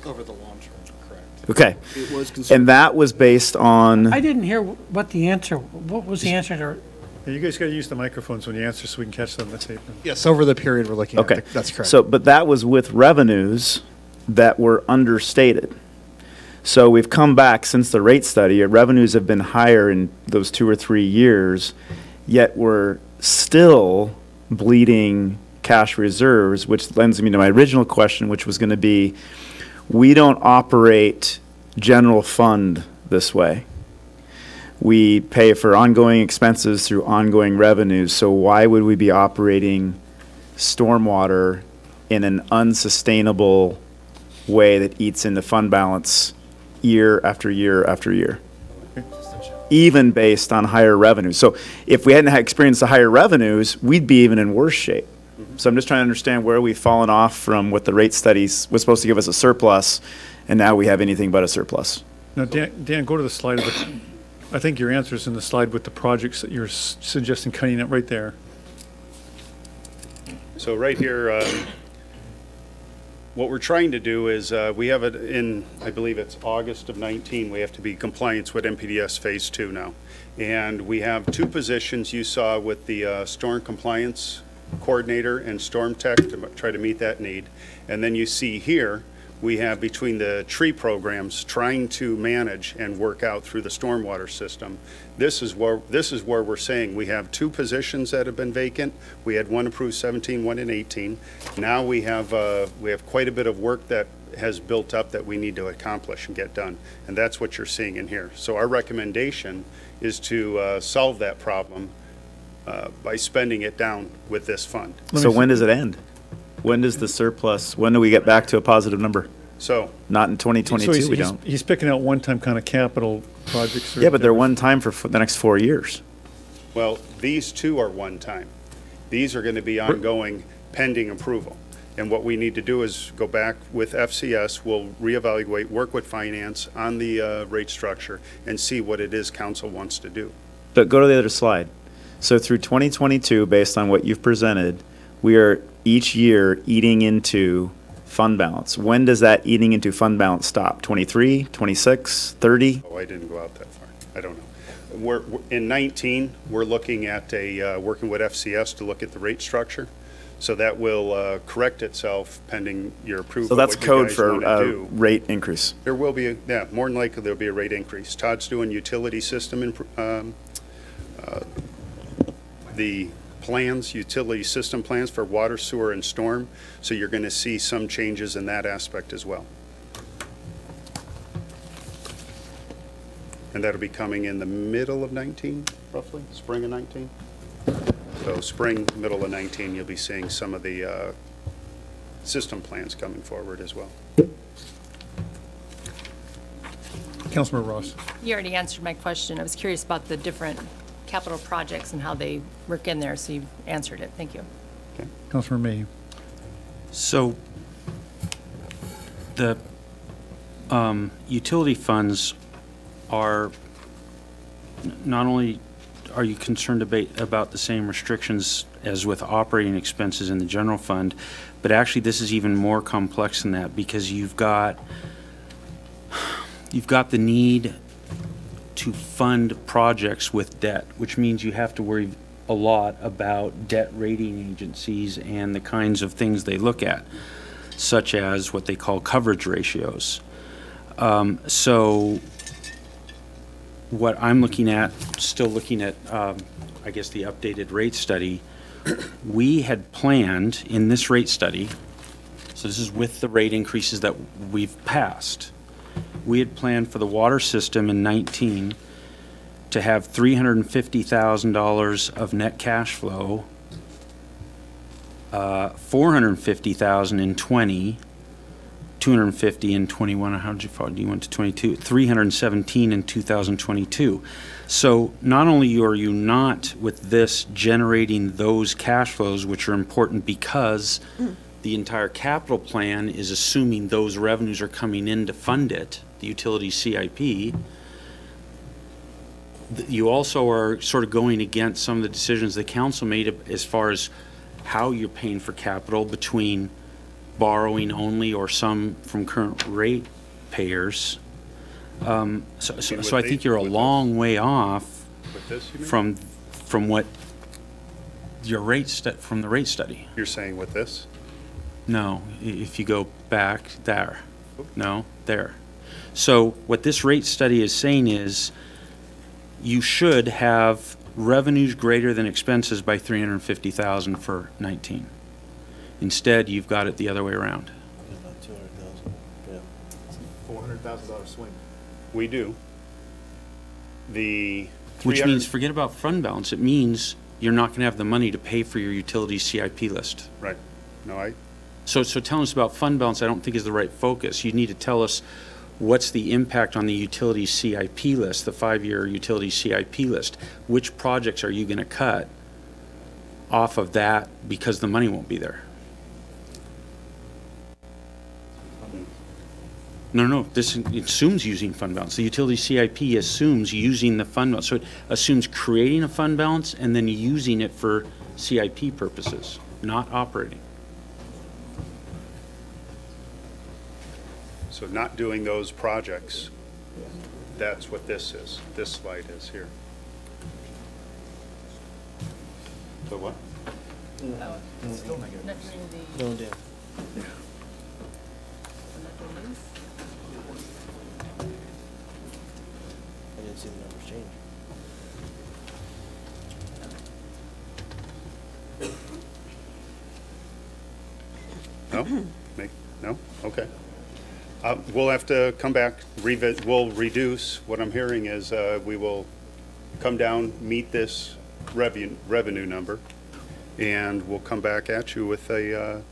Speaker 6: Over the long term, correct.
Speaker 5: Okay.
Speaker 3: It was considered.
Speaker 5: And that was based on,
Speaker 12: I didn't hear what the answer, what was the answer to,
Speaker 1: Yeah, you guys got to use the microphones when you answer so we can catch them. That's it.
Speaker 6: Yes, over the period we're looking at.
Speaker 5: okay.
Speaker 6: That's correct.
Speaker 5: So, but that was with revenues that were understated. So we've come back since the rate study, revenues have been higher in those 2 or 3 years, yet we're still bleeding cash reserves, which lends me to my original question, which was going to be, we don't operate general fund this way. We pay for ongoing expenses through ongoing revenues, so why would we be operating stormwater in an unsustainable way that eats into fund balance year after year after year, even based on higher revenues? So if we hadn't had experienced the higher revenues, we'd be even in worse shape. So I'm just trying to understand where we've fallen off from what the rate studies was supposed to give us a surplus, and now we have anything but a surplus.
Speaker 1: Now, Dan, go to the slide of the, I think your answer is in the slide with the projects that you're suggesting cutting it right there.
Speaker 15: So right here, what we're trying to do is, we have it in, I believe it's August of 19, we have to be compliance with MPDS Phase 2 now. And we have 2 positions you saw with the storm compliance coordinator and storm tech to try to meet that need. And then you see here, we have between the tree programs trying to manage and work out through the stormwater system. This is where we're saying we have 2 positions that have been vacant. We had one approved 17, one in 18. Now we have quite a bit of work that has built up that we need to accomplish and get done. And that's what you're seeing in here. So our recommendation is to solve that problem by spending it down with this fund.
Speaker 5: So when does it end? When does the surplus, when do we get back to a positive number?
Speaker 15: So
Speaker 5: Not in 2022,
Speaker 1: So
Speaker 5: we don't.
Speaker 1: he's picking out one-time kind of capital projects.
Speaker 5: Yeah, but they're one time for the next 4 years.
Speaker 15: well, these 2 are one time. These are going to be ongoing pending approval. And what we need to do is go back with FCS, we'll reevaluate, work with finance on the rate structure and see what it is council wants to do.
Speaker 5: But go to the other slide. So through 2022, based on what you've presented, we are each year eating into fund balance. When does that eating into fund balance stop? 23, 26, 30?
Speaker 15: Oh, I didn't go out that far. I don't know. We're in 19, we're looking at working with FCS to look at the rate structure. So that will correct itself pending your approval.
Speaker 5: So that's
Speaker 15: what you
Speaker 5: code
Speaker 15: guys
Speaker 5: for
Speaker 15: wanna do.
Speaker 5: rate increase.
Speaker 15: There will be, more than likely there'll be a rate increase. Todd's doing utility system, the plans, utility system plans for water, sewer, and storm. So you're going to see some changes in that aspect as well. And that'll be coming in the middle of 19, roughly, spring of 19. So spring, middle of 19, you'll be seeing some of the system plans coming forward as well.
Speaker 1: Councilman Ross.
Speaker 4: You already answered my question. I was curious about the different capital projects and how they work in there, so you've answered it. Thank you.
Speaker 1: Okay. Councilman Mayhew.
Speaker 8: So the utility funds are, not only are you concerned about the same restrictions as with operating expenses in the general fund, but actually this is even more complex than that, because you've got the need to fund projects with debt, which means you have to worry a lot about debt rating agencies and the kinds of things they look at, such as what they call coverage ratios. So what I'm looking at, still looking at, I guess, the updated rate study, we had planned in this rate study, so this is with the rate increases that we've passed, we had planned for the water system in 19 to have $350,000 of net cash flow, $450,000 in 20, 250 in 21, how did you fall? You went to 22, 317 in 2022. So not only are you not with this generating those cash flows, which are important because the entire capital plan is assuming those revenues are coming in to fund it, the utility CIP, you also are sort of going against some of the decisions the council made as far as how you're paying for capital between borrowing only or some from current rate payers. So I think you're a long way off
Speaker 15: With this, you mean?
Speaker 8: from what your from the rate study.
Speaker 15: You're saying with this?
Speaker 8: No, if you go back there, no, there. So what this rate study is saying is you should have revenues greater than expenses by 350,000 for 19. Instead, you've got it the other way around.
Speaker 3: $400,000 swing.
Speaker 15: We do. The
Speaker 8: Which means, forget about fund balance. It means you're not going to have the money to pay for your utility CIP list.
Speaker 15: Right. No,
Speaker 8: So telling us about fund balance, I don't think is the right focus. You need to tell us what's the impact on the utility CIP list, the 5-year utility CIP list. Which projects are you going to cut off of that because the money won't be there? No, this assumes using fund balance. The utility CIP assumes using the fund balance. So it assumes creating a fund balance and then using it for CIP purposes, not operating.
Speaker 15: So not doing those projects, that's what this is. This slide is here. So what?
Speaker 3: No, Dan. I didn't see the numbers change.
Speaker 15: No? No? Okay. We'll have to come back, we'll reduce. What I'm hearing is we will come down, meet this revenue number, and we'll come back at you with a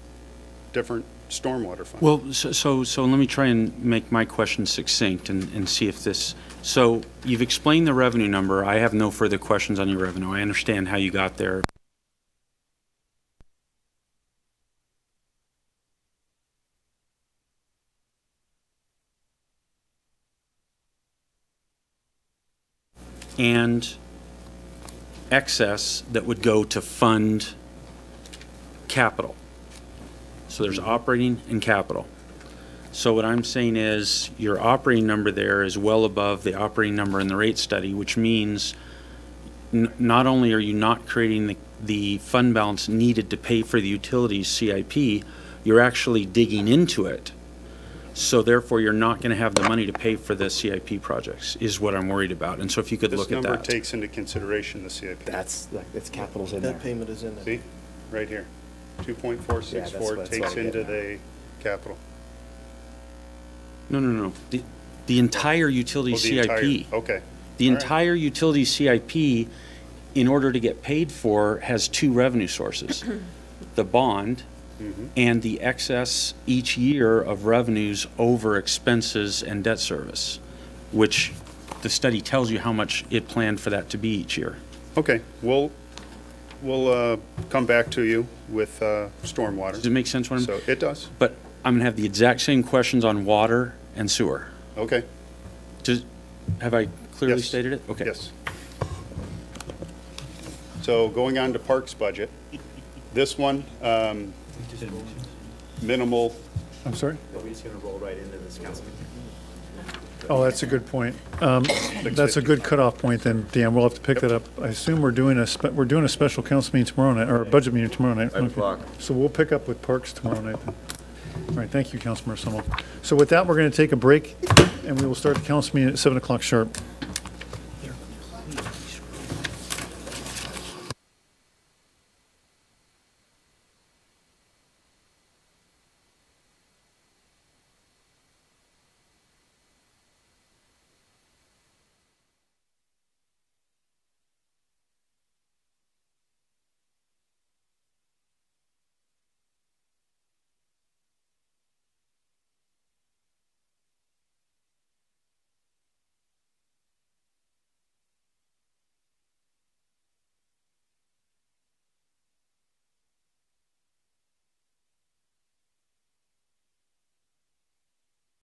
Speaker 15: different stormwater fund.
Speaker 8: Well, so let me try and make my question succinct and see if this, so you've explained the revenue number. I have no further questions on your revenue. I understand how you got there. And excess that would go to fund capital. So there's operating and capital. So what I'm saying is your operating number there is well above the operating number in the rate study, which means not only are you not creating the fund balance needed to pay for the utilities CIP, you're actually digging into it. So therefore, you're not going to have the money to pay for the CIP projects, is what I'm worried about. And so if you could look at that.
Speaker 15: This number takes into consideration the CIP.
Speaker 5: That's capital's in there.
Speaker 3: That payment is in there.
Speaker 15: See, right here, 2.464 takes into the capital.
Speaker 8: No. The entire utility CIP.
Speaker 15: Okay.
Speaker 8: The entire utility CIP, in order to get paid for, has two revenue sources. The bond and the excess each year of revenues over expenses and debt service, which the study tells you how much it planned for that to be each year.
Speaker 15: Okay, we'll come back to you with stormwater.
Speaker 8: Does it make sense what I'm?
Speaker 15: So it does.
Speaker 8: But I'm gonna have the exact same questions on water and sewer.
Speaker 15: Okay.
Speaker 8: Have I clearly
Speaker 15: Yes.
Speaker 8: stated it? Okay.
Speaker 15: Yes. So going on to Parks budget, this one, minimal.
Speaker 1: I'm sorry?
Speaker 5: We're just going to roll right into this council.
Speaker 1: Oh, that's a good point. That's a good cutoff point then, Dan. We'll have to pick that up. I assume we're doing a special council meeting tomorrow night, or a budget meeting tomorrow night.
Speaker 9: 5 o'clock.
Speaker 1: So we'll pick up with Parks tomorrow night then. All right, thank you, Councilmember Summel. So with that, we're going to take a break, and we will start the council meeting at 7 o'clock sharp.